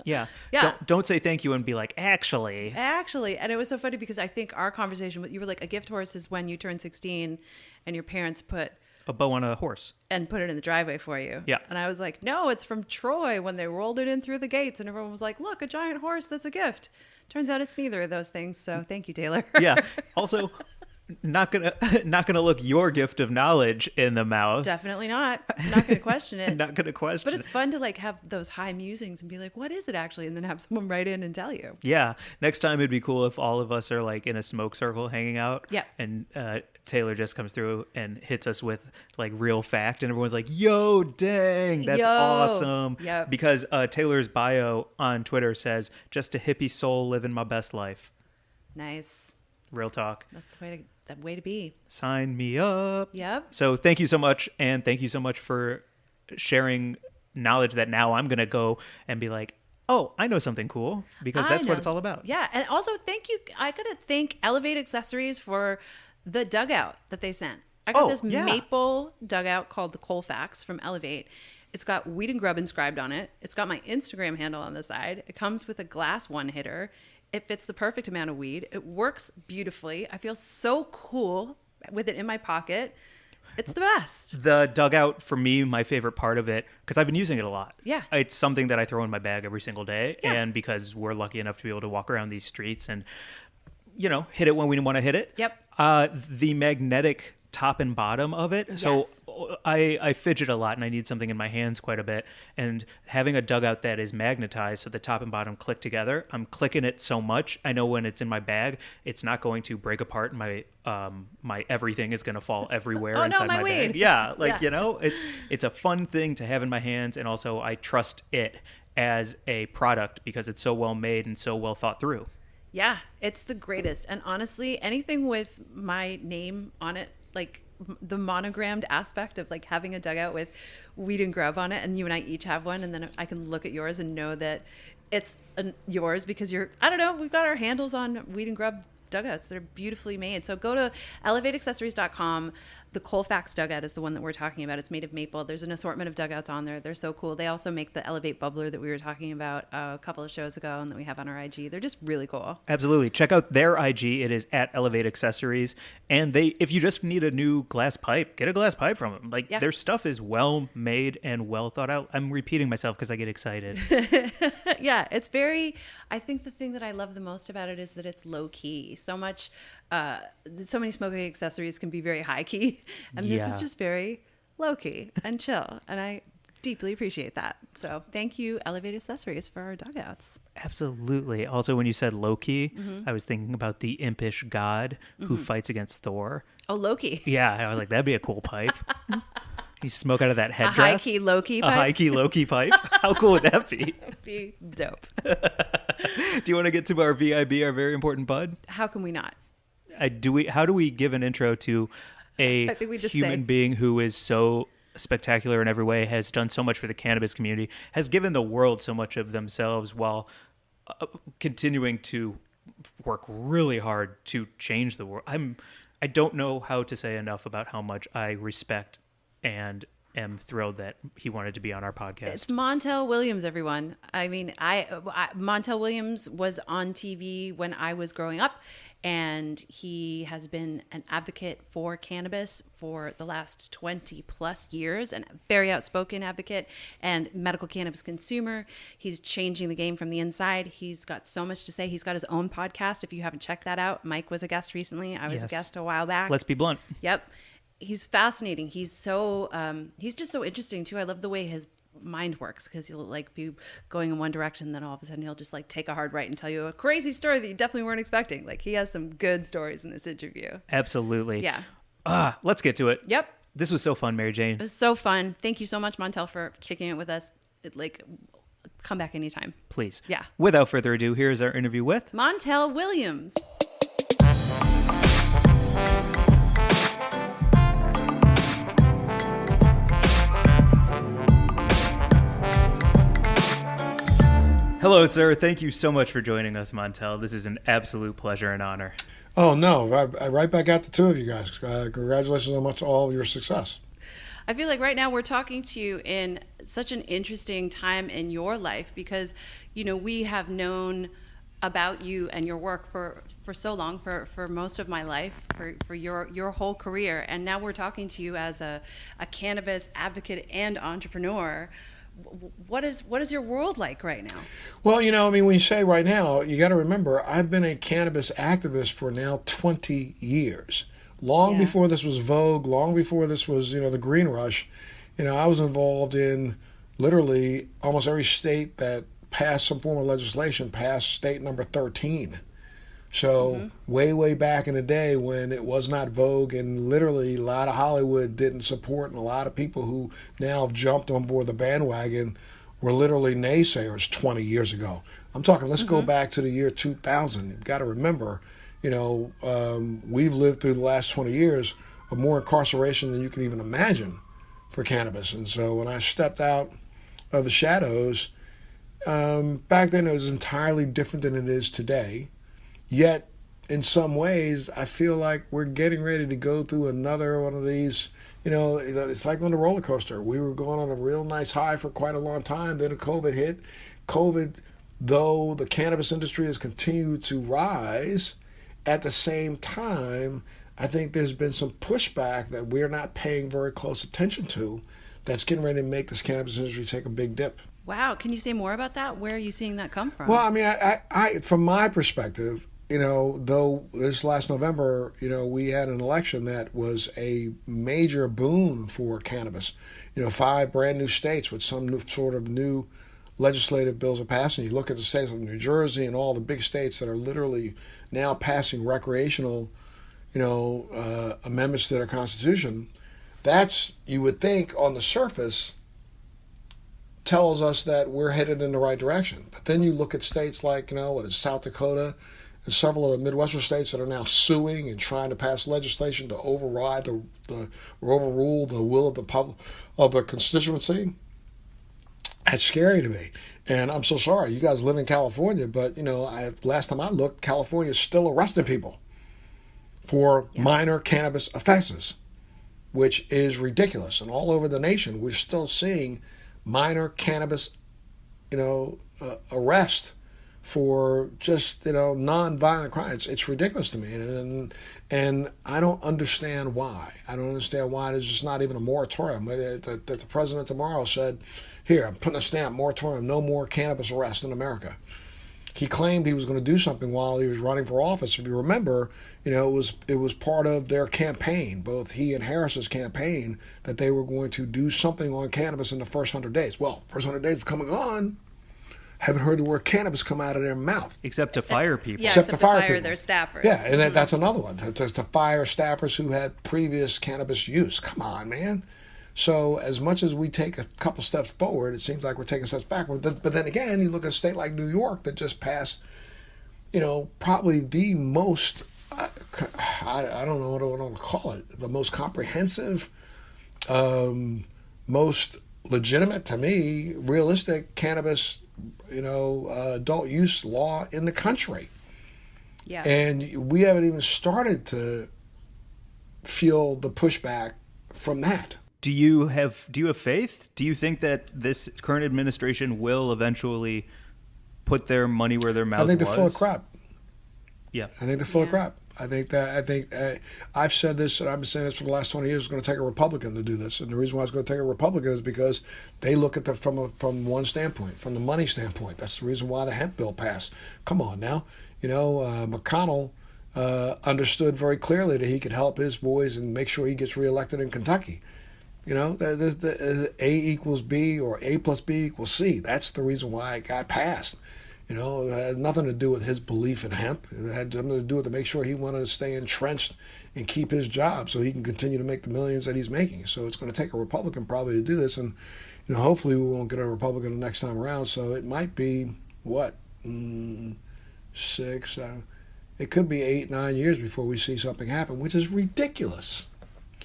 Yeah. Yeah. Don't say thank you and be like, actually. And it was so funny because I think our conversation, you were like, a gift horse is when you turn 16 and your parents put a bow on a horse and put it in the driveway for you. Yeah. And I was like, no, it's from Troy when they rolled it in through the gates, and everyone was like, look, a giant horse, that's a gift. Turns out it's neither of those things. So thank you, Taylor. Yeah. Also, not gonna look your gift of knowledge in the mouth. Definitely not. Not gonna question it. Not gonna question. But it's fun to like have those high musings and be like, what is it actually? And then have someone write in and tell you. Yeah. Next time it'd be cool if all of us are like in a smoke circle hanging out. Yeah. And Taylor just comes through and hits us with like real fact, and everyone's like, yo, dang, that's awesome. Yep. Because Taylor's bio on Twitter says, just a hippie soul living my best life. Nice. Real talk. That's the way to be. Sign me up. Yep. So thank you so much. And thank you so much for sharing knowledge that now I'm going to go and be like, oh, I know something cool, because that's what it's all about. Yeah. And also thank you. I got to thank Elevate Accessories for the dugout that they sent. I got this maple dugout called the Colfax from Elevate. It's got Weed and Grub inscribed on it. It's got my Instagram handle on the side. It comes with a glass one hitter. It fits the perfect amount of weed. It works beautifully. I feel so cool with it in my pocket. It's the best. The dugout, for me, my favorite part of it, because I've been using it a lot. Yeah. It's something that I throw in my bag every single day. Yeah. And because we're lucky enough to be able to walk around these streets and, hit it when we want to hit it. Yep. The magnetic top and bottom of it. So Yes. I fidget a lot and I need something in my hands quite a bit. And having a dugout that is magnetized so the top and bottom click together, I'm clicking it so much. I know when it's in my bag, it's not going to break apart. My everything is going to fall everywhere inside my weed. bag. Yeah. Yeah. It's a fun thing to have in my hands. And also I trust it as a product because it's so well made and so well thought through. Yeah, it's the greatest. And honestly, anything with my name on it, like the monogrammed aspect of like having a dugout with Weed and Grub on it, and you and I each have one, and then I can look at yours and know that it's yours because we've got our handles on Weed and Grub dugouts. They're beautifully made. So go to elevateaccessories.com. The Colfax dugout is the one that we're talking about. It's made of maple. There's an assortment of dugouts on there. They're so cool. They also make the Elevate Bubbler that we were talking about a couple of shows ago and that we have on our IG. They're just really cool. Absolutely. Check out their IG. It is at Elevate Accessories. And if you just need a new glass pipe, get a glass pipe from them. Their stuff is well made and well thought out. I'm repeating myself because I get excited. Yeah, I think the thing that I love the most about it is that it's low key. So many smoking accessories can be very high key. And this is just very low-key and chill. And I deeply appreciate that. So thank you, Elevated Accessories, for our dugouts. Absolutely. Also, when you said Loki, I was thinking about the impish god who fights against Thor. Oh, Loki. Yeah, I was like, that'd be a cool pipe. You smoke out of that A headdress. high-key Loki A pipe. high-key Loki pipe. How cool would that be? That'd be dope. Do you want to get to our VIB, our very important bud? How can we not? How do we give an intro to a I think we just human say. being who is so spectacular in every way, has done so much for the cannabis community, has given the world so much of themselves while continuing to work really hard to change the world? I don't know how to say enough about how much I respect and am thrilled that he wanted to be on our podcast. It's Montel Williams, everyone. I mean, Montel Williams was on TV when I was growing up, and he has been an advocate for cannabis for the last 20 plus years, and a very outspoken advocate and medical cannabis consumer. He's changing the game from the inside. He's got so much to say. He's got his own podcast. If you haven't checked that out, Mike was a guest recently. I was a Yes. guest a while back. Let's be blunt. Yep. He's fascinating. He's so he's just so interesting too. I love the way his mind works, because he'll like be going in one direction, then all of a sudden he'll just like take a hard right and tell you a crazy story that you definitely weren't expecting. Like, he has some good stories in this interview. Absolutely. Yeah. Let's get to it. Yep. This was so fun, Mary Jane. It was so fun. Thank you so much, Montel, for kicking it with us. Come back anytime. Please. Yeah. Without further ado, here is our interview with Montel Williams. Hello, sir. Thank you so much for joining us, Montel. This is an absolute pleasure and honor. Oh, no. Right back at the two of you guys. Congratulations on all of your success. I feel like right now we're talking to you in such an interesting time in your life, because, we have known about you and your work for so long, for most of my life, for your whole career. And now we're talking to you as a cannabis advocate and entrepreneur. What is your world like right now? Well, when you say right now, you got to remember, I've been a cannabis activist for now 20 years. Long before this was Vogue, long before this was, the Green Rush, I was involved in literally almost every state that passed some form of legislation, past state number 13. So way back in the day when it was not Vogue, and literally a lot of Hollywood didn't support, and a lot of people who now have jumped on board the bandwagon were literally naysayers 20 years ago. I'm talking, let's go back to the year 2000. You've got to remember, we've lived through the last 20 years of more incarceration than you can even imagine for cannabis. And so when I stepped out of the shadows, back then it was entirely different than it is today. Yet, in some ways, I feel like we're getting ready to go through another one of these, it's like on the roller coaster. We were going on a real nice high for quite a long time. Then COVID hit. COVID, though the cannabis industry has continued to rise, at the same time, I think there's been some pushback that we're not paying very close attention to that's getting ready to make this cannabis industry take a big dip. Wow. Can you say more about that? Where are you seeing that come from? Well, I mean, I from my perspective, though this last November, we had an election that was a major boon for cannabis. 5 brand new states with some sort of new legislative bills are passing. You look at the states like New Jersey and all the big states that are literally now passing recreational, amendments to their constitution. That's, you would think on the surface, tells us that we're headed in the right direction. But then you look at states like, South Dakota and several of the Midwestern states that are now suing and trying to pass legislation to override or overrule the will of the public, of the constituency. That's scary to me. And I'm so sorry. You guys live in California, but, last time I looked, California is still arresting people for minor cannabis offenses, which is ridiculous. And all over the nation, we're still seeing minor cannabis, arrest for just, non-violent crimes. It's ridiculous to me. And I don't understand why. I don't understand why there's just not even a moratorium. That the president tomorrow said, here, I'm putting a stamp, moratorium, no more cannabis arrests in America. He claimed he was going to do something while he was running for office. If you remember, it was part of their campaign, both he and Harris's campaign, that they were going to do something on cannabis in the first 100 days. Well, first 100 days is coming on. Haven't heard the word cannabis come out of their mouth. Except to fire people. Yeah, except to fire their staffers. Yeah, and that's another one. To fire staffers who had previous cannabis use. Come on, man. So as much as we take a couple steps forward, it seems like we're taking steps backward. But then again, you look at a state like New York that just passed, probably the most, I don't know what I want to call it, the most comprehensive, most legitimate, to me, realistic cannabis, adult use law in the country. Yeah. And we haven't even started to feel the pushback from that. Do you have faith? Do you think that this current administration will eventually put their money where their mouth was? I think they're full of crap. Yeah. I think they're full of crap. I think I've said this, and I've been saying this for the last 20 years. It's going to take a Republican to do this, and the reason why it's going to take a Republican is because they look at it from one standpoint, from the money standpoint. That's the reason why the hemp bill passed. Come on now, McConnell understood very clearly that he could help his boys and make sure he gets reelected in Kentucky. A equals B or A plus B equals C. That's the reason why it got passed. It had nothing to do with his belief in hemp. It had something to do with to make sure he wanted to stay entrenched and keep his job so he can continue to make the millions that he's making. So it's going to take a Republican probably to do this. And, hopefully we won't get a Republican the next time around. So it might be, six, it could be 8, 9 years before we see something happen, which is ridiculous.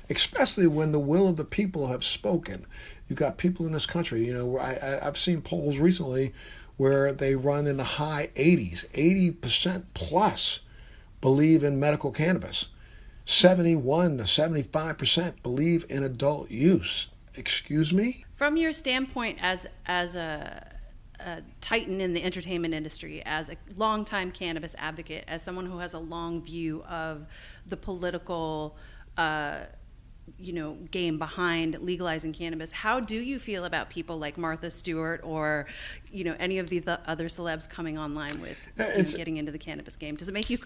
Especially when the will of the people have spoken. You've got people in this country, I've seen polls recently where they run in the high 80s, 80% plus believe in medical cannabis. 71 to 75% believe in adult use. Excuse me? From your standpoint as a titan in the entertainment industry, as a longtime cannabis advocate, as someone who has a long view of the political game behind legalizing cannabis, how do you feel about people like Martha Stewart or any of the other celebs coming online with getting into the cannabis game? Does it make you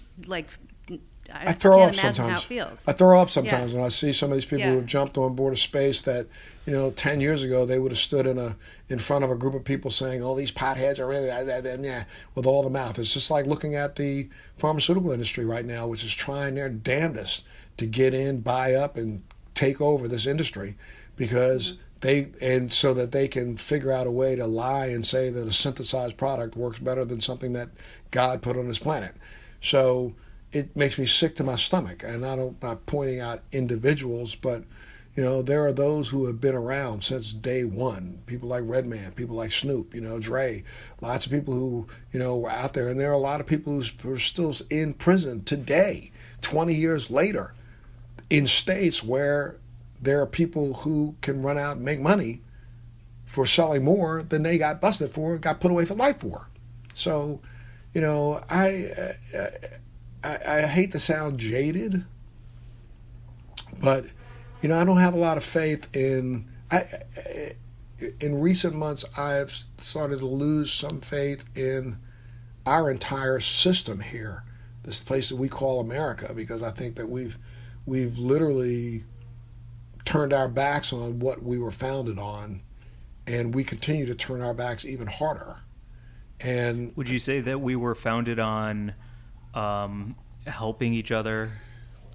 I throw can't up imagine sometimes. how it feels. I throw up sometimes when I see some of these people Yeah. who have jumped on board a space that 10 years ago they would have stood in front of a group of people saying, "Oh, these potheads are really," with all the mouth. It's just like looking at the pharmaceutical industry right now, which is trying their damnedest to get in, buy up, and take over this industry because so that they can figure out a way to lie and say that a synthesized product works better than something that God put on this planet. So it makes me sick to my stomach. And I'm not pointing out individuals, but there are those who have been around since day one. People like Redman, people like Snoop, Dre, lots of people who were out there, and there are a lot of people who are still in prison today, 20 years later, in states where there are people who can run out and make money for selling more than they got busted for, got put away for life for. So, I hate to sound jaded, but, I don't have a lot of faith in recent months, I've started to lose some faith in our entire system here, this place that we call America, because I think that we've literally turned our backs on what we were founded on, and we continue to turn our backs even harder. And would you say that we were founded on helping each other,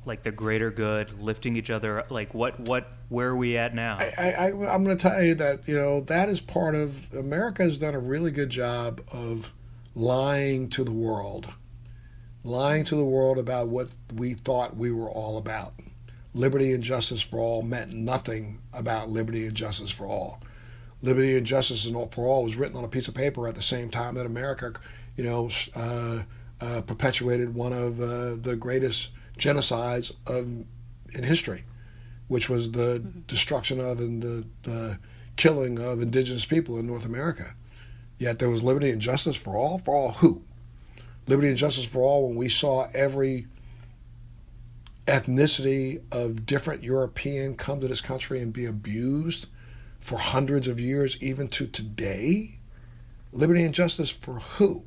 like the greater good, lifting each other? Like where are we at now? I'm going to tell you that that is part of America has done a really good job of lying to the world about what we thought we were all about. Liberty and justice for all meant nothing about liberty and justice for all. Liberty and justice for all was written on a piece of paper at the same time that America, perpetuated one of the greatest genocides in history, which was the destruction of and the killing of indigenous people in North America. Yet there was liberty and justice for all. For all who? Liberty and justice for all when we saw every ethnicity of different European come to this country and be abused for hundreds of years, even to today. Liberty and justice for who?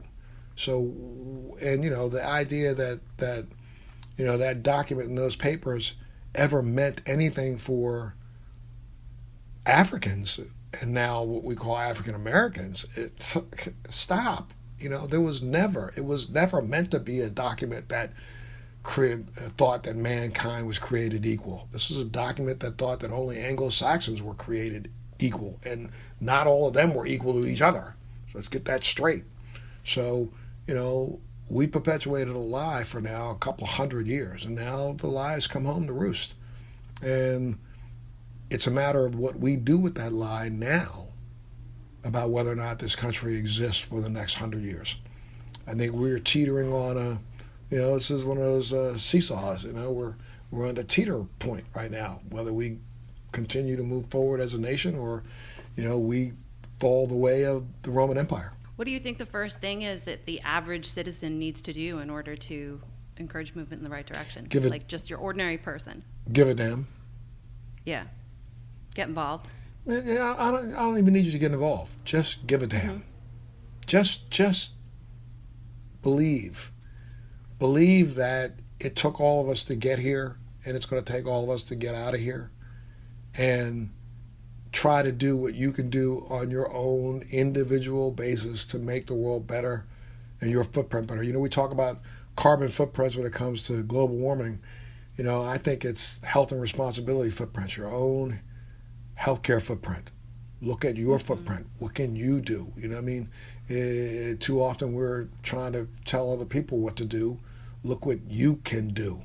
So, and the idea that that document and those papers ever meant anything for Africans, and now what we call African Americans, stop. It was never meant to be a document that thought that mankind was created equal. This is a document that thought that only Anglo-Saxons were created equal, and not all of them were equal to each other. So let's get that straight. So, we perpetuated a lie for now a couple hundred years, and now the lies come home to roost. And it's a matter of what we do with that lie now about whether or not this country exists for the next 100 years. I think we're teetering on this is one of those seesaws. We're on the teeter point right now, whether we continue to move forward as a nation or, we fall the way of the Roman Empire. What do you think the first thing is that the average citizen needs to do in order to encourage movement in the right direction? Like just your ordinary person. Give a damn. Yeah. Get involved. Yeah, I don't even need you to get involved. Just give a damn. Mm-hmm. Just believe. Believe that it took all of us to get here, and it's going to take all of us to get out of here. And try to do what you can do on your own individual basis to make the world better and your footprint better. We talk about carbon footprints when it comes to global warming. I think it's health and responsibility footprints, your own healthcare footprint. Look at your footprint. What can you do? Too often we're trying to tell other people what to do. Look what you can do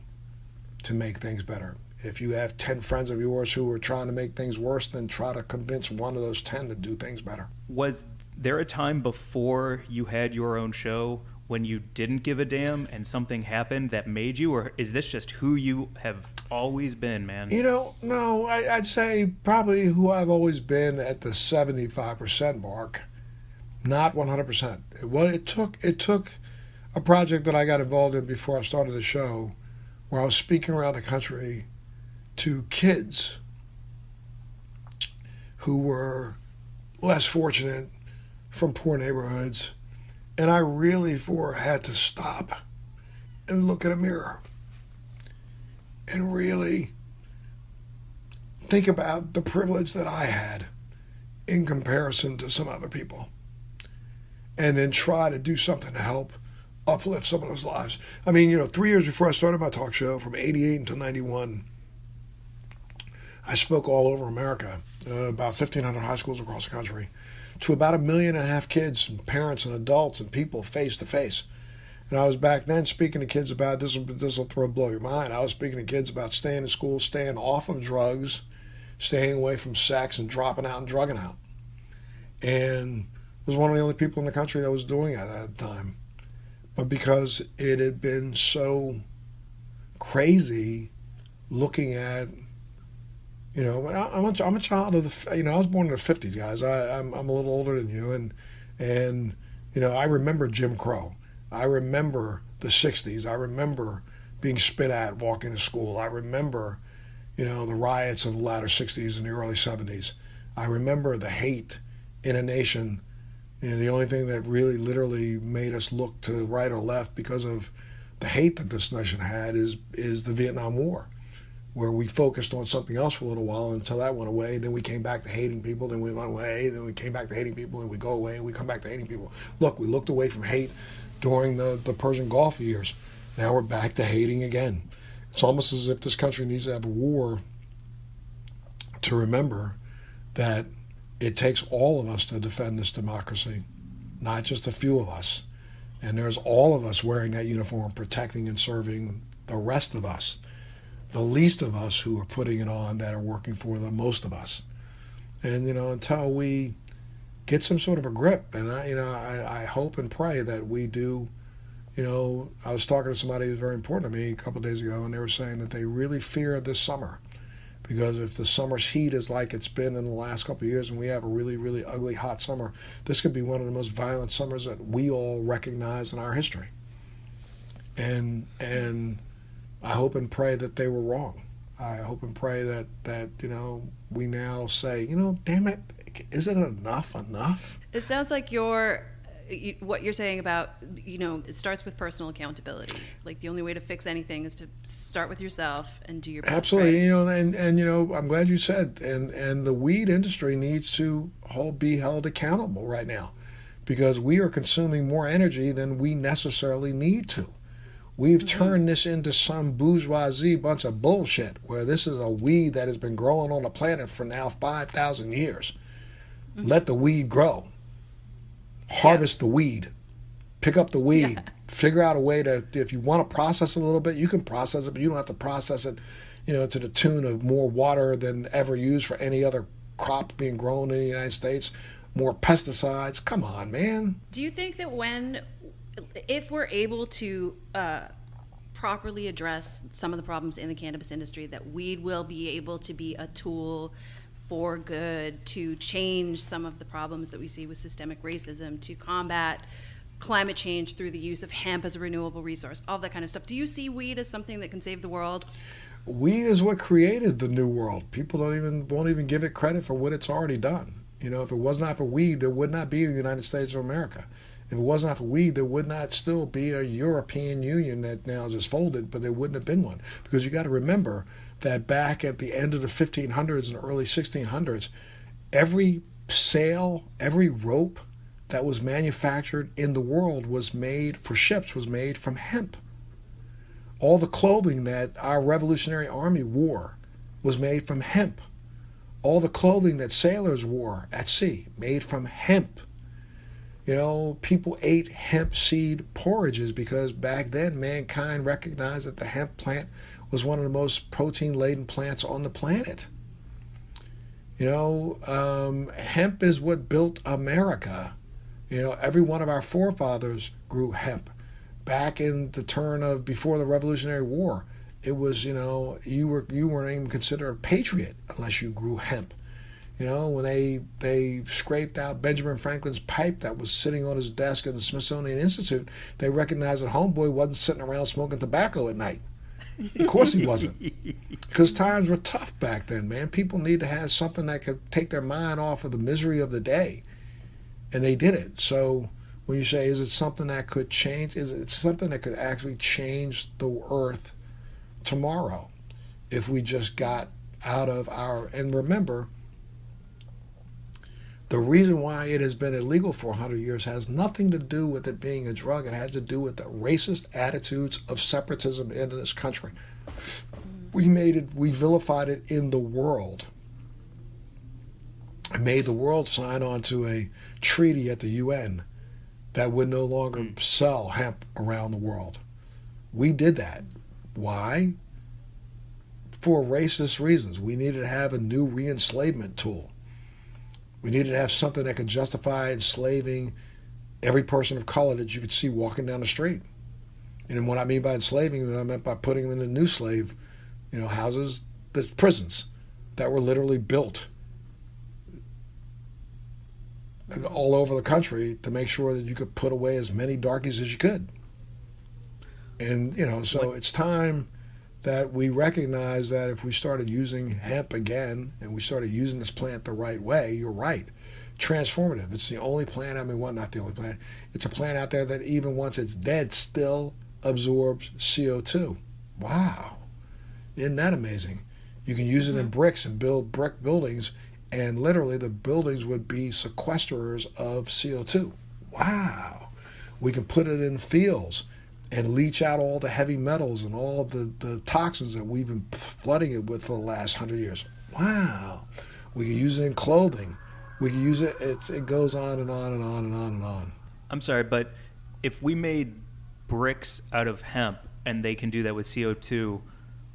to make things better. If you have 10 friends of yours who are trying to make things worse, then try to convince one of those 10 to do things better. Was there a time before you had your own show when you didn't give a damn and something happened that made you, or is this just who you have always been, man? No, I'd say probably who I've always been at the 75% mark, not 100%. It took a project that I got involved in before I started the show, where I was speaking around the country to kids who were less fortunate from poor neighborhoods. And I really had to stop and look in a mirror and really think about the privilege that I had in comparison to some other people, and then try to do something to help uplift some of those lives. 3 years before I started my talk show, from 88 until 91, I spoke all over America, about 1,500 high schools across the country, to about 1.5 million kids and parents and adults and people face to face. And I was back then speaking to kids about, this will blow your mind, I was speaking to kids about staying in school, staying off of drugs, staying away from sex, and dropping out and drugging out. And was one of the only people in the country that was doing it at that time. But because it had been so crazy looking at, I'm a child of the, I was born in the 50s, guys. I'm a little older than you. And I remember Jim Crow. I remember the 60s. I remember being spit at walking to school. I remember, the riots of the latter 60s and the early 70s. I remember the hate in a nation. The only thing that really literally made us look to the right or left because of the hate that this nation had is the Vietnam War, where we focused on something else for a little while until that went away. Then we came back to hating people. Then we went away. Then we came back to hating people. And we go away. And we come back to hating people. Look, we looked away from hate during the Persian Gulf years. Now we're back to hating again. It's almost as if this country needs to have a war to remember that it takes all of us to defend this democracy, not just a few of us. And there's all of us wearing that uniform, protecting and serving the rest of us, the least of us who are putting it on that are working for the most of us. And, until we get some sort of a grip, and I hope and pray that we do. I was talking to somebody who's very important to me a couple of days ago, and they were saying that they really fear this summer. Because if the summer's heat is like it's been in the last couple of years and we have a really, really ugly hot summer, this could be one of the most violent summers that we all recognize in our history. And I hope and pray that they were wrong. I hope and pray that we now say, damn it, isn't enough? It sounds like you're what you're saying about, it starts with personal accountability. Like the only way to fix anything is to start with yourself and do your best. Absolutely. Right? And I'm glad you said, and the weed industry needs to be held accountable right now, because we are consuming more energy than we necessarily need to. We've turned this into some bourgeoisie bunch of bullshit, where this is a weed that has been growing on the planet for now 5,000 years. Let the weed grow. Harvest the weed. Pick up the weed. Figure out a way to, if you want to process it a little bit, you can process it, but you don't have to process it, to the tune of more water than ever used for any other crop being grown in the United States. More pesticides. Come on, man. Do you think that if we're able to properly address some of the problems in the cannabis industry, that weed will be able to be a tool for good to change some of the problems that we see with systemic racism, to combat climate change through the use of hemp as a renewable resource, all that kind of stuff? Do you see weed as something that can save the world? Weed is what created the new world. People won't even give it credit for what it's already done. If it was not for weed, there would not be a United States of America. If it was not for weed, there would not still be a European Union that now just folded, but there wouldn't have been one. Because you got to remember that back at the end of the 1500s and early 1600s, every sail, every rope that was manufactured in the world was made from hemp. All the clothing that our Revolutionary Army wore was made from hemp. All the clothing that sailors wore at sea, made from hemp. People ate hemp seed porridges because back then mankind recognized that the hemp plant was one of the most protein-laden plants on the planet. Hemp is what built America. Every one of our forefathers grew hemp. Back in the turn of before the Revolutionary War, it was, you weren't even considered a patriot unless you grew hemp. When they scraped out Benjamin Franklin's pipe that was sitting on his desk in the Smithsonian Institute, they recognized that homeboy wasn't sitting around smoking tobacco at night. Of course he wasn't. Because times were tough back then, man. People need to have something that could take their mind off of the misery of the day. And they did it. So when you say, is it something that could change? Is it something that could actually change the earth tomorrow if we just got out of our... And remember, the reason why it has been illegal for 100 years has nothing to do with it being a drug. It had to do with the racist attitudes of separatism in this country. We vilified it in the world. I made the world sign on to a treaty at the UN that would no longer sell hemp around the world. We did that. Why? For racist reasons. We needed to have a new re-enslavement tool. We needed to have something that could justify enslaving every person of color that you could see walking down the street. And what I mean by enslaving, I meant by putting them in the new slave, houses, the prisons that were literally built all over the country to make sure that you could put away as many darkies as you could. And, so it's time that we recognize that if we started using hemp again and we started using this plant the right way, you're right, transformative. It's the only plant, not the only plant, it's a plant out there that even once it's dead still absorbs CO2. Wow. Isn't that amazing? You can use it in bricks and build brick buildings, and literally the buildings would be sequesterers of CO2. Wow. We can put it in fields and leach out all the heavy metals and all of the toxins that we've been flooding it with for the last 100 years. Wow. We can use it in clothing. We can use it, it goes on and on and on and on and on. I'm sorry, but if we made bricks out of hemp and they can do that with CO2,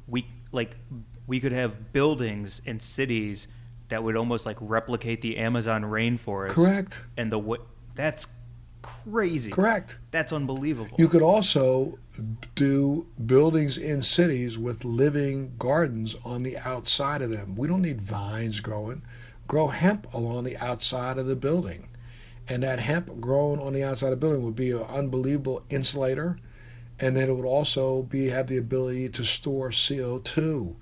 we could have buildings in cities that would almost like replicate the Amazon rainforest. Correct. And that's crazy. Correct. That's unbelievable. You could also do buildings in cities with living gardens on the outside of them. We don't need vines growing. Grow hemp along the outside of the building. And that hemp grown on the outside of the building would be an unbelievable insulator. And then it would also have the ability to store CO2.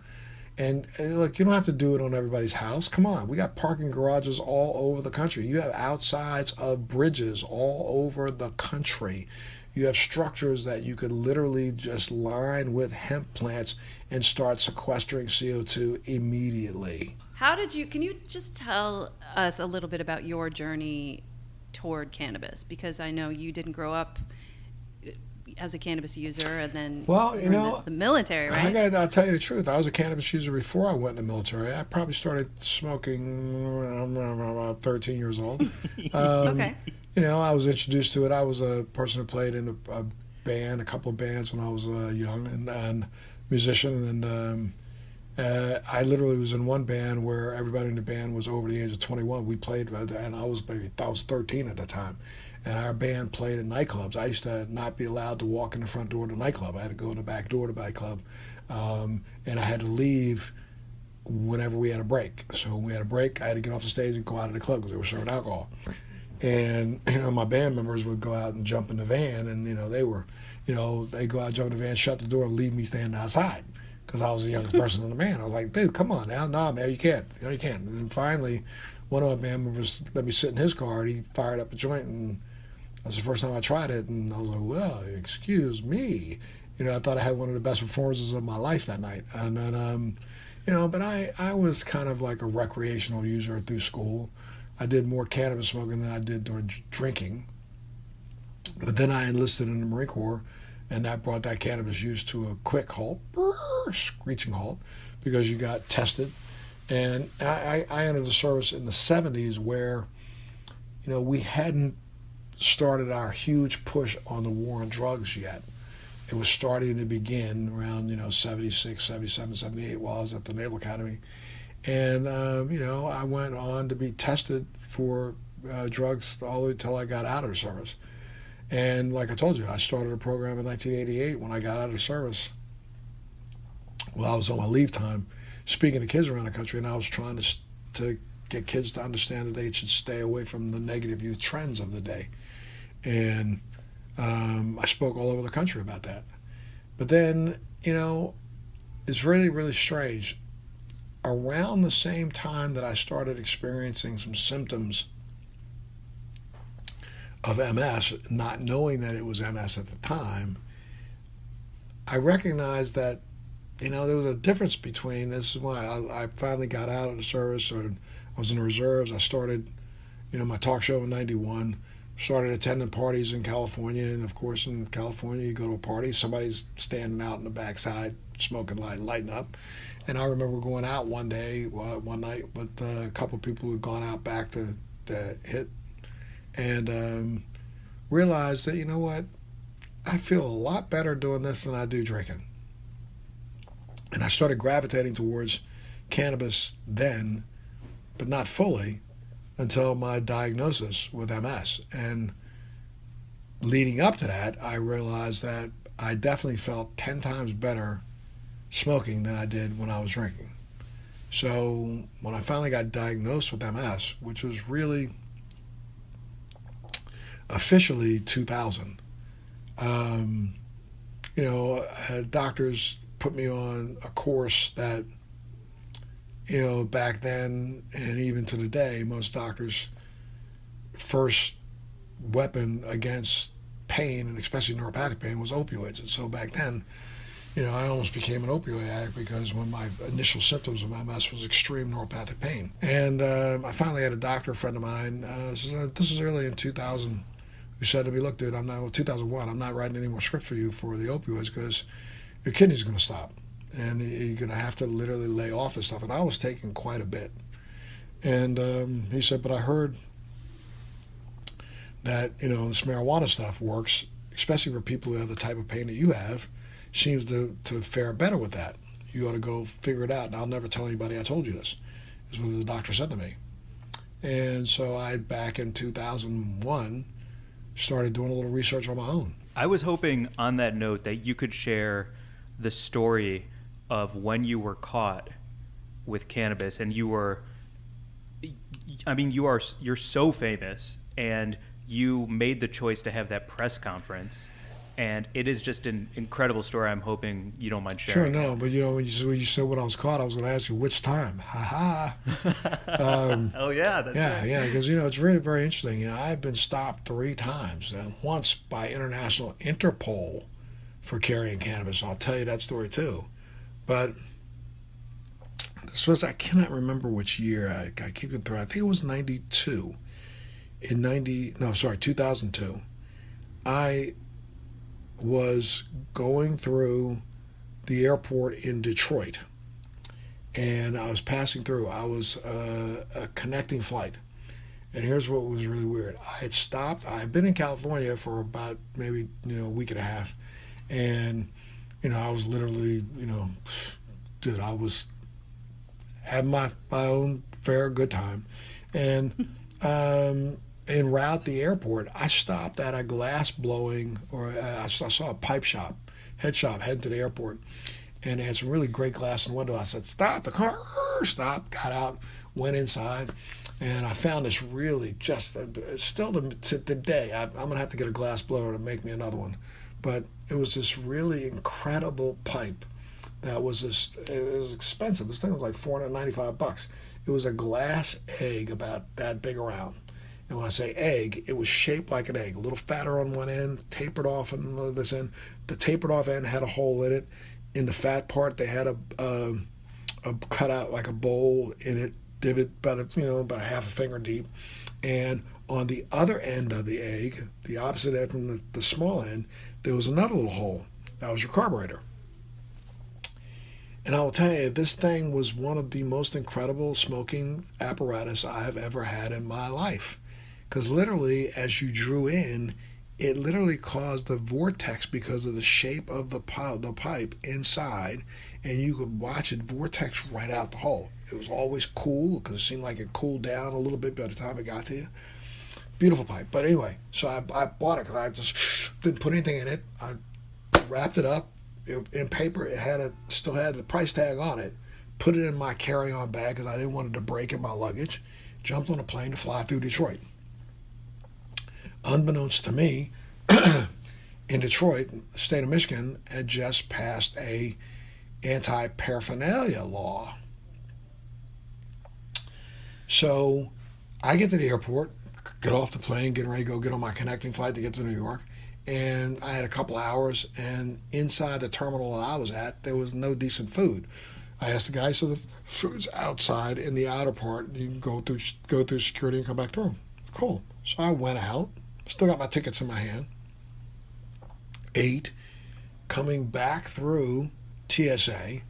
And look, you don't have to do it on everybody's house. Come on, we got parking garages all over the country. You have outsides of bridges all over the country. You have structures that you could literally just line with hemp plants and start sequestering CO2 immediately. Can you just tell us a little bit about your journey toward cannabis? Because I know you didn't grow up as a cannabis user, and then the military, right? I'll tell you the truth. I was a cannabis user before I went in the military. I probably started smoking when I was about 13 years old. Okay. I was introduced to it. I was a person who played in a couple of bands when I was young, and musician. And I literally was in one band where everybody in the band was over the age of 21. We played, and I was 13 at the time. And our band played in nightclubs. I used to not be allowed to walk in the front door of the nightclub. I had to go in the back door of the nightclub. And I had to leave whenever we had a break. So when we had a break, I had to get off the stage and go out of the club because they were serving alcohol. And, my band members would go out and jump in the van, and, they go out, jump in the van, shut the door, and leave me standing outside because I was the youngest person in the band. I was like, dude, come on now. Nah, man, you can't. You can't. And then finally, one of my band members let me sit in his car, and he fired up a joint, and that's the first time I tried it, and I was like, well, excuse me. I thought I had one of the best performances of my life that night. And then, but I was kind of like a recreational user through school. I did more cannabis smoking than I did during drinking. But then I enlisted in the Marine Corps, and that brought that cannabis use to a quick halt, screeching halt, because you got tested. And I entered the service in the 70s where, we hadn't started our huge push on the war on drugs yet. It was starting to begin around, 76, 77, 78 while I was at the Naval Academy. And, I went on to be tested for drugs all the way until I got out of the service. And like I told you, I started a program in 1988 when I got out of the service. Well, I was on my leave time speaking to kids around the country, and I was trying to get kids to understand that they should stay away from the negative youth trends of the day. And I spoke all over the country about that. But then, it's really, really strange. Around the same time that I started experiencing some symptoms of MS, not knowing that it was MS at the time, I recognized that, there was a difference between, this is why I finally got out of the service, or I was in the reserves. I started, my talk show in 91, started attending parties in California. And of course, in California, you go to a party, somebody's standing out in the backside, smoking, lighting up. And I remember going out one night with a couple of people who had gone out back to hit, and realized that, what, I feel a lot better doing this than I do drinking. And I started gravitating towards cannabis then, but not fully until my diagnosis with MS. And leading up to that, I realized that I definitely felt 10 times better smoking than I did when I was drinking. So when I finally got diagnosed with MS, which was really officially 2000, doctors put me on a course that, back then and even to the day, most doctors' first weapon against pain, and especially neuropathic pain, was opioids. And so back then, I almost became an opioid addict because when my initial symptoms of MS was extreme neuropathic pain. And I finally had a doctor friend of mine, this was early in 2000, who said to me, look, dude, 2001, I'm not writing any more scripts for you for the opioids because your kidney's going to stop. And you're going to have to literally lay off this stuff. And I was taking quite a bit. And he said, but I heard that, this marijuana stuff works, especially for people who have the type of pain that you have, seems to fare better with that. You ought to go figure it out. And I'll never tell anybody I told you this, is what the doctor said to me. And so I, back in 2001, started doing a little research on my own. I was hoping on that note that you could share the story of when you were caught with cannabis, and you're so famous, and you made the choice to have that press conference, And it is just an incredible story. I'm hoping you don't mind sharing. Sure, no, but when you said when I was caught, I was going to ask you which time. Ha ha. Oh yeah, that's right. Yeah, because it's really very interesting. I've been stopped 3 times, once by international Interpol for carrying cannabis. I'll tell you that story too. But this was, I cannot remember which year. I keep it through. I think it was 92. 2002. I was going through the airport in Detroit, and I was passing through. I was a connecting flight, and here's what was really weird. I had stopped. I had been in California for about maybe a week and a half, and I was literally dude, I was having my own fair good time, and en route to the airport, I stopped at a glass blowing, or I saw a pipe shop, head shop, heading to the airport, and they had some really great glass in the window. I said, "Stop the car!" Stop. Got out, went inside, and I found this really still to today. I'm gonna have to get a glass blower to make me another one, but it was this really incredible pipe that was it was expensive. This thing was like $495. It was a glass egg about that big around. And when I say egg, it was shaped like an egg, a little fatter on one end, tapered off on this end. The tapered off end had a hole in it. In the fat part, they had a cutout, like a bowl in it, divot about a half a finger deep. And on the other end of the egg, the opposite end from the small end, there was another little hole. That was your carburetor. And I will tell you, this thing was one of the most incredible smoking apparatus I have ever had in my life. Because literally, as you drew in, it literally caused a vortex because of the shape of the pipe inside, and you could watch it vortex right out the hole. It was always cool because it seemed like it cooled down a little bit by the time it got to you. Beautiful pipe. But anyway, so I bought it because I just didn't put anything in it. I wrapped it up in paper. It still had the price tag on it. Put it in my carry-on bag because I didn't want it to break in my luggage. Jumped on a plane to fly through Detroit. Unbeknownst to me, in Detroit, the state of Michigan had just passed a anti-paraphernalia law. So I get to the airport, get off the plane, getting ready to go get on my connecting flight to get to New York, and I had a couple hours, and inside the terminal that I was at, there was no decent food. I asked the guy, so the food's outside in the outer part. You can go through security and come back through. Cool. So I went out. Still got my tickets in my hand. Ate. Coming back through TSA,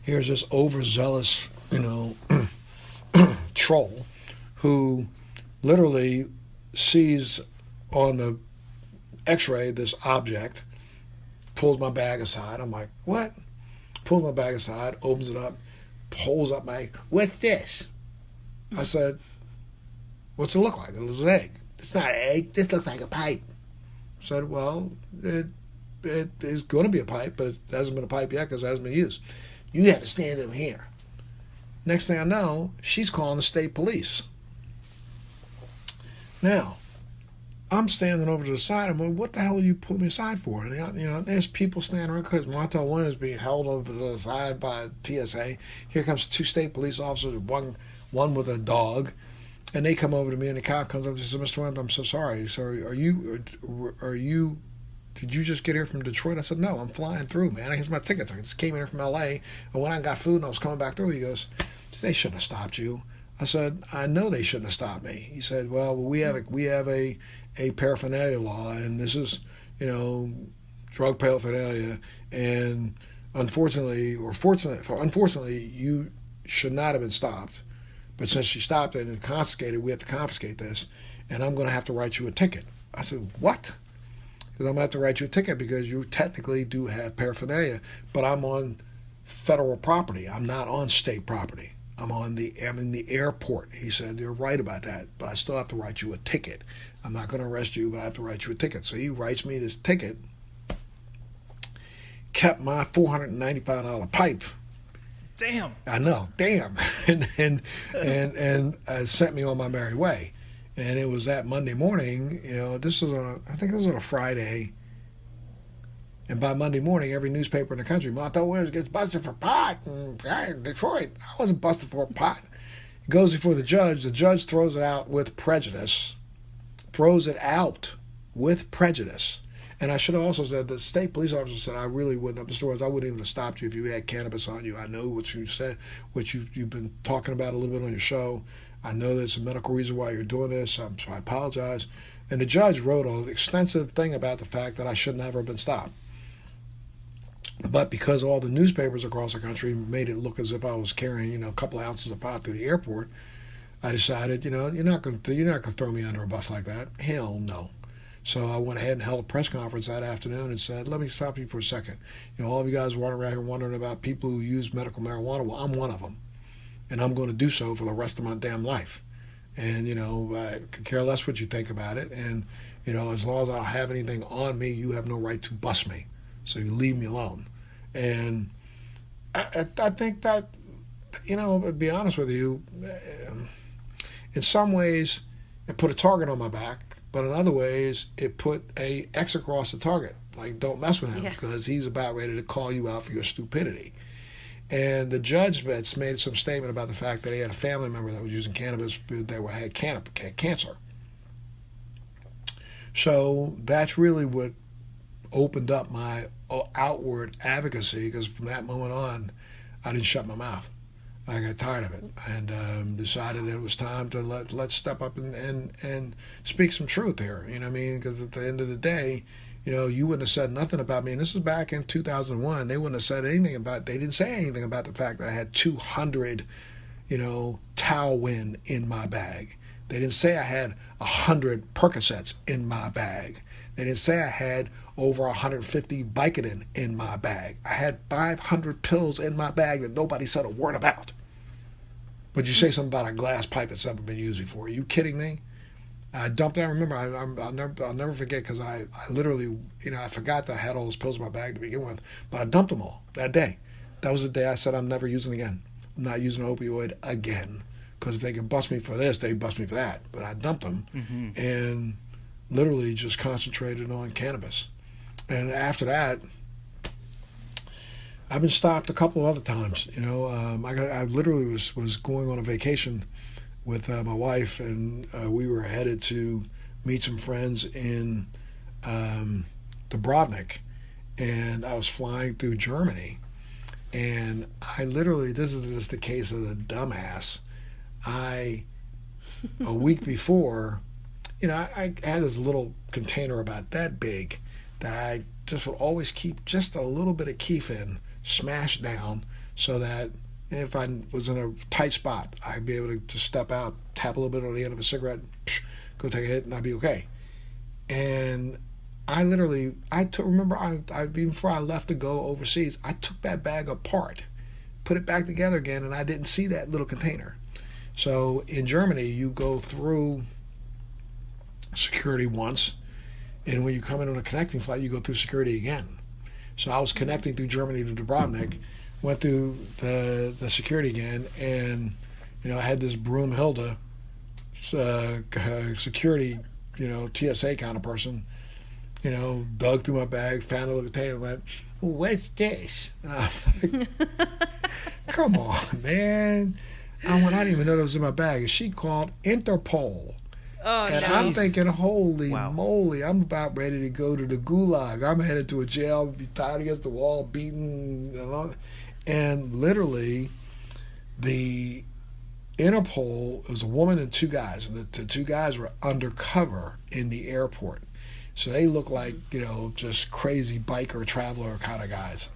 here's this overzealous, troll who literally sees on the x-ray this object, pulls my bag aside. I'm like, what? Pulls my bag aside, opens it up, pulls up my, what's this? I said, what's it look like? It was an egg. It's not an egg. This looks like a pipe. I said, well, it is going to be a pipe, but it hasn't been a pipe yet because it hasn't been used. You have to stand over here. Next thing I know, she's calling the state police. Now, I'm standing over to the side. I'm like, what the hell are you pulling me aside for? And, there's people standing around because Montel Williams is being held over to the side by TSA. Here comes 2 state police officers, one with a dog. And they come over to me, and the cop comes up and says, Mr. Williams, I'm so sorry. So are you, did you just get here from Detroit? I said, no, I'm flying through, man. Here's my tickets. I just came in here from L.A. And when I got food and I was coming back through, he goes, they shouldn't have stopped you. I said, I know they shouldn't have stopped me. He said, well, we have a paraphernalia law, and this is, drug paraphernalia, and unfortunately, you should not have been stopped. But since she stopped it and confiscated, we have to confiscate this, and I'm going to have to write you a ticket. I said, what? Because I'm going to have to write you a ticket because you technically do have paraphernalia, but I'm on federal property. I'm not on state property. I'm in the airport. He said, you're right about that, but I still have to write you a ticket. I'm not going to arrest you, but I have to write you a ticket. So he writes me this ticket, kept my $495 pipe. Damn. I know, damn. and sent me on my merry way. And it was that Monday morning, this was I think it was on a Friday. And by Monday morning, every newspaper in the country, Montel Williams gets busted for pot in Detroit. I wasn't busted for pot. It goes before the judge. The judge throws it out with prejudice. And I should have also said the state police officer said I really wouldn't have, Mr. Williams, I wouldn't even have stopped you if you had cannabis on you. I know what you said, what you've been talking about a little bit on your show. I know there's a medical reason why you're doing this, so I apologize. And the judge wrote an extensive thing about the fact that I should never have been stopped. But because all the newspapers across the country made it look as if I was carrying, a couple of ounces of pot through the airport, I decided, you're not going to throw me under a bus like that. Hell no. So I went ahead and held a press conference that afternoon and said, let me stop you for a second. All of you guys running around here wondering about people who use medical marijuana. Well, I'm one of them. And I'm going to do so for the rest of my damn life. And, I could care less what you think about it. And, as long as I don't have anything on me, you have no right to bust me. So you leave me alone. And I think that, to be honest with you, in some ways it put a target on my back. But in other ways, it put a X across the target. Like, don't mess with him because he's about ready to call you out for your stupidity. And the judge made some statement about the fact that he had a family member that was using cannabis that had cancer. So that's really what opened up my outward advocacy, because from that moment on, I didn't shut my mouth. I got tired of it and decided it was time to let's step up and speak some truth here. You know what I mean? Because at the end of the day, you wouldn't have said nothing about me. And this was back in 2001. They wouldn't have said anything they didn't say anything about the fact that I had 200, Talwin in my bag. They didn't say I had 100 Percocets in my bag. They didn't say I had over 150 Vicodin in my bag. I had 500 pills in my bag that nobody said a word about. But you say something about a glass pipe that's never been used before. Are you kidding me? I dumped that. I remember, I'll never forget, because I literally, I forgot that I had all those pills in my bag to begin with. But I dumped them all that day. That was the day I said I'm never using again. I'm not using an opioid again. Because if they can bust me for this, they bust me for that. But I dumped them and literally just concentrated on cannabis. And after that, I've been stopped a couple of other times. I literally was going on a vacation with my wife, and we were headed to meet some friends in Dubrovnik, and I was flying through Germany, and I literally, this is just the case of the dumbass. A week before, I had this little container about that big that I just would always keep just a little bit of kief in, smashed down, so that if I was in a tight spot, I'd be able to just step out, tap a little bit on the end of a cigarette, go take a hit, and I'd be okay. And I literally, remember before I left to go overseas, I took that bag apart, put it back together again, and I didn't see that little container. So in Germany, you go through security once, and when you come in on a connecting flight, you go through security again. So I was connecting through Germany to Dubrovnik, went through the security again, and I had this Broomhilda security, TSA kind of person, dug through my bag, found a little container, and went, well, what's this? And I was like, come on, man. I didn't even know that was in my bag. And she called Interpol. Oh, and nice. I'm thinking, holy moly, I'm about ready to go to the gulag. I'm headed to a jail, be tied against the wall, beaten. And literally, the Interpol was a woman and two guys. And the two guys were undercover in the airport. So they look like, just crazy biker, traveler kind of guys.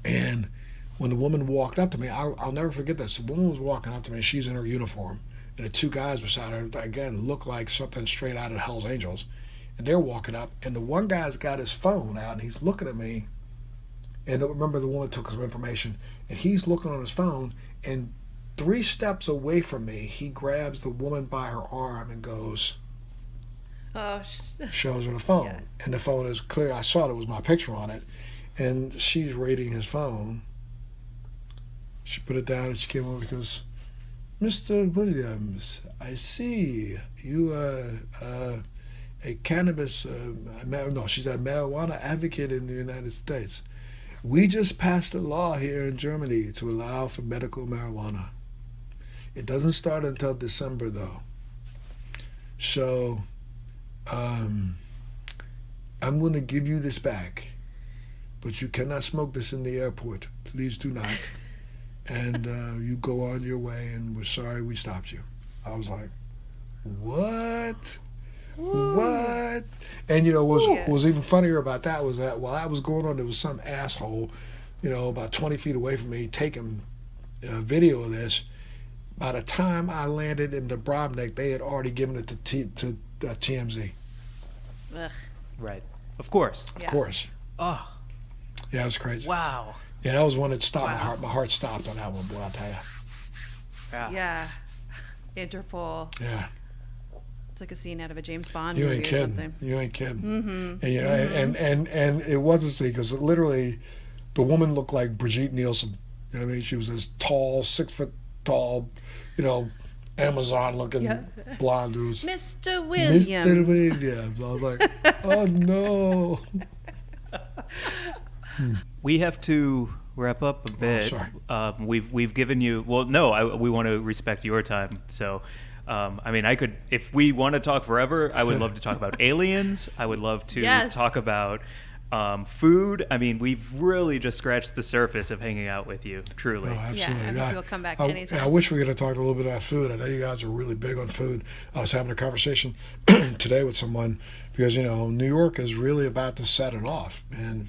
And when the woman walked up to me, I'll never forget this. The woman was walking up to me, she's in her uniform. And the two guys beside her, again, look like something straight out of Hell's Angels. And they're walking up, and the one guy's got his phone out, and he's looking at me. And remember, the woman took some information, and he's looking on his phone, and 3 steps away from me, he grabs the woman by her arm and goes, shows her the phone. Yeah. And the phone is clear. I saw there was my picture on it. And she's reading his phone. She put it down, and she came over and goes, Mr. Williams, I see you a cannabis, she's a marijuana advocate in the United States. We just passed a law here in Germany to allow for medical marijuana. It doesn't start until December, though. So I'm going to give you this back, but you cannot smoke this in the airport. Please do not. And you go on your way, and we're sorry we stopped you. I was like, what? Ooh. What? And, what was even funnier about that was that while that was going on, there was some asshole, about 20 feet away from me taking a video of this. By the time I landed in Dubrovnik, they had already given it to TMZ. Ugh. Right. Of course. Of course. Oh. Yeah, it was crazy. Wow. Yeah, that was one that stopped. Wow. My heart stopped on that one, boy, I'll tell you. Yeah. Interpol. Yeah. It's like a scene out of a James Bond you movie ain't or kidding. something. You ain't kidding. Mm-hmm. And and it was a scene because literally the woman looked like Brigitte Nielsen. You know what I mean? She was this tall, 6 foot tall, Amazon looking blonde dude. Mr. Williams. Mr. Williams. I was like, oh no. We have to wrap up a bit. Oh, sorry. We've given you. Well, no, we want to respect your time. So, I could, if we want to talk forever, I would love to talk about aliens. I would love to talk about food. I mean, we've really just scratched the surface of hanging out with you. Truly. Oh, absolutely. Yeah, I think you'll come back anytime. I wish we could have talked a little bit about food. I know you guys are really big on food. I was having a conversation today with someone because, New York is really about to set it off. And,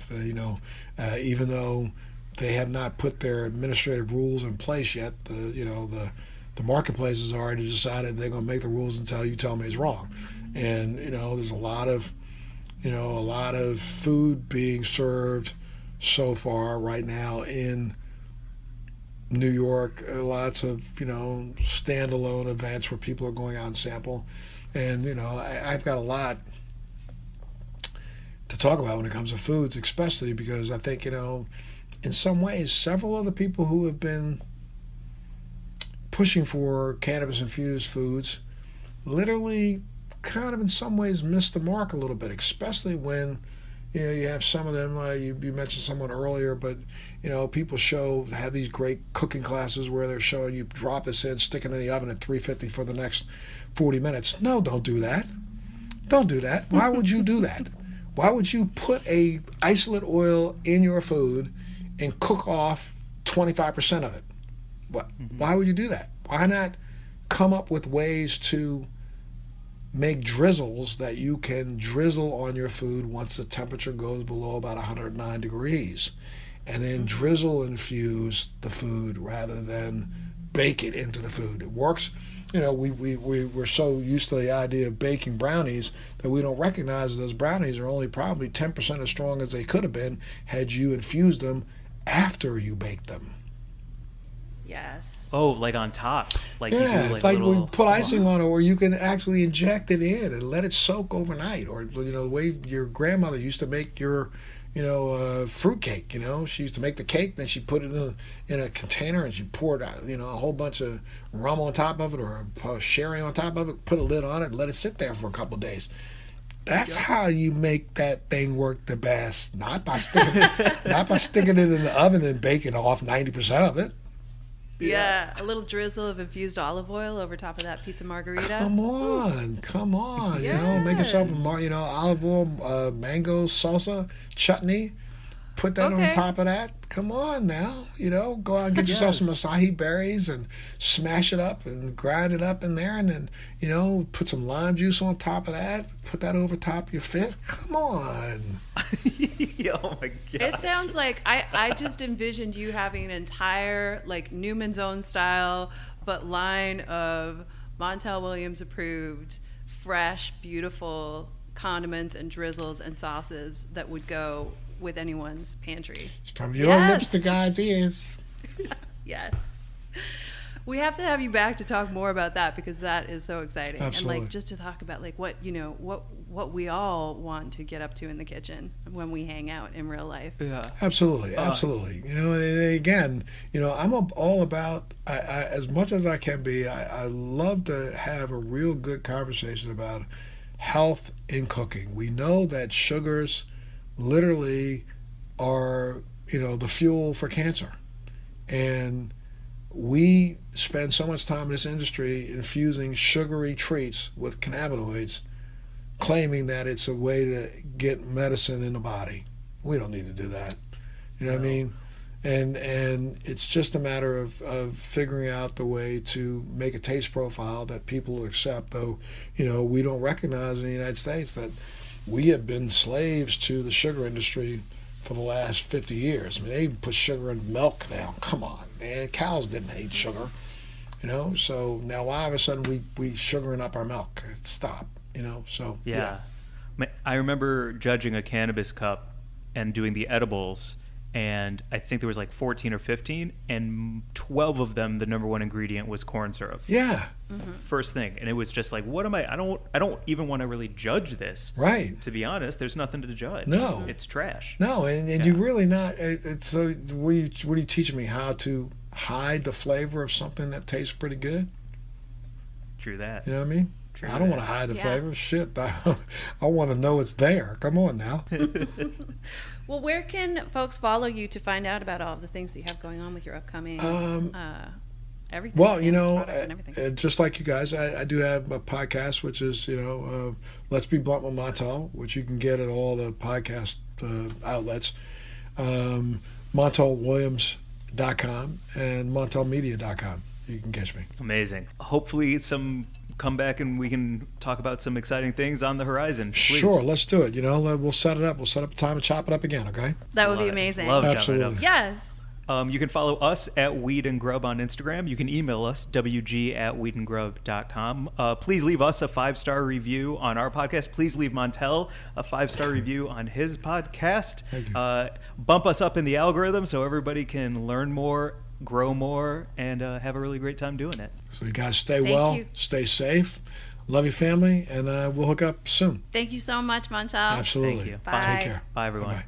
even though they have not put their administrative rules in place yet, the marketplace has already decided they're going to make the rules until you tell me it's wrong. And, there's a lot of food being served so far right now in New York. Lots of, standalone events where people are going out and sample. And, I've got a lot to talk about when it comes to foods, especially because I think, in some ways, several other people who have been pushing for cannabis-infused foods literally kind of in some ways missed the mark a little bit, especially when, you have some of them, you mentioned someone earlier, but, people have these great cooking classes where they're showing you drop this in, stick it in the oven at 350 for the next 40 minutes. No, don't do that. Don't do that. Why would you do that? Why would you put a isolate oil in your food and cook off 25% of it? Why would you do that? Why not come up with ways to make drizzles that you can drizzle on your food once the temperature goes below about 109 degrees, and then drizzle infuse the food rather than bake it into the food? It works. We're so used to the idea of baking brownies that we don't recognize those brownies are only probably 10% as strong as they could have been had you infused them after you baked them. Yes. Oh, like on top. Like yeah, you do like little... we put icing on it, or you can actually inject it in and let it soak overnight. Or, the way your grandmother used to make your, fruit cake. She used to make the cake, then she put it in a container and she poured, a whole bunch of rum on top of it or sherry on top of it, put a lid on it and let it sit there for a couple of days. That's how you make that thing work the best. Not by sticking it in the oven and baking off 90% of it. Yeah, a little drizzle of infused olive oil over top of that pizza margarita. Come on. Yes. Make yourself a olive oil, mango salsa chutney. Put that on top of that. Come on now. Go out and get yourself some acai berries and smash it up and grind it up in there, and then, put some lime juice on top of that. Put that over top of your fish. Come on. Oh my God. It sounds like I just envisioned you having an entire Newman's Own style but line of Montel Williams approved, fresh, beautiful condiments and drizzles and sauces that would go with anyone's pantry. It's probably your lipstick ideas. Yes. We have to have you back to talk more about that because that is so exciting. Absolutely. And just to talk about what we all want to get up to in the kitchen when we hang out in real life. Yeah. Absolutely. And again, I'm all about, as much as I can be, I love to have a real good conversation about health in cooking. We know that sugars literally are, the fuel for cancer. And we spend so much time in this industry infusing sugary treats with cannabinoids, claiming that it's a way to get medicine in the body. We don't need to do that. You know what I mean? And it's just a matter of figuring out the way to make a taste profile that people will accept, though, we don't recognize in the United States that we have been slaves to the sugar industry for the last 50 years. I mean, they even put sugar in milk now. Come on, man. Cows didn't hate sugar, so now why all of a sudden we sugaring up our milk? Stop, so. Yeah. I remember judging a cannabis cup and doing the edibles, and I think there was like 14 or 15, and 12 of them, the number one ingredient was corn syrup. Yeah. First thing. And it was just like, what am I don't even want to really judge this. Right. To be honest, there's nothing to judge. No. It's trash. No, and you really not. So what are you teaching me? How to hide the flavor of something that tastes pretty good? True that. You know what I mean? True I don't want to hide the flavor. Shit, I want to know it's there. Come on now. Well, where can folks follow you to find out about all of the things that you have going on with your upcoming everything? Well, just like you guys, I do have a podcast, which is, Let's Be Blunt with Montel, which you can get at all the podcast outlets. MontelWilliams.com and MontelMedia.com. You can catch me. Amazing. Hopefully some come back and we can talk about some exciting things on the horizon. Please. Sure, let's do it. We'll set it up. We'll set up a time and chop it up again, okay? That would be amazing. Love Absolutely. Yes. You can follow us at Weed and Grub on Instagram. You can email us, wg@weedandgrub.com. Please leave us a 5-star review on our podcast. Please leave Montel a 5-star review on his podcast. Thank you. Bump us up in the algorithm so everybody can learn more, grow more, and have a really great time doing it. So you guys stay well, stay safe, love your family, and we'll hook up soon. Thank you so much, Montel. Absolutely. Thank you. Bye. Take care. Bye, everyone. Bye-bye.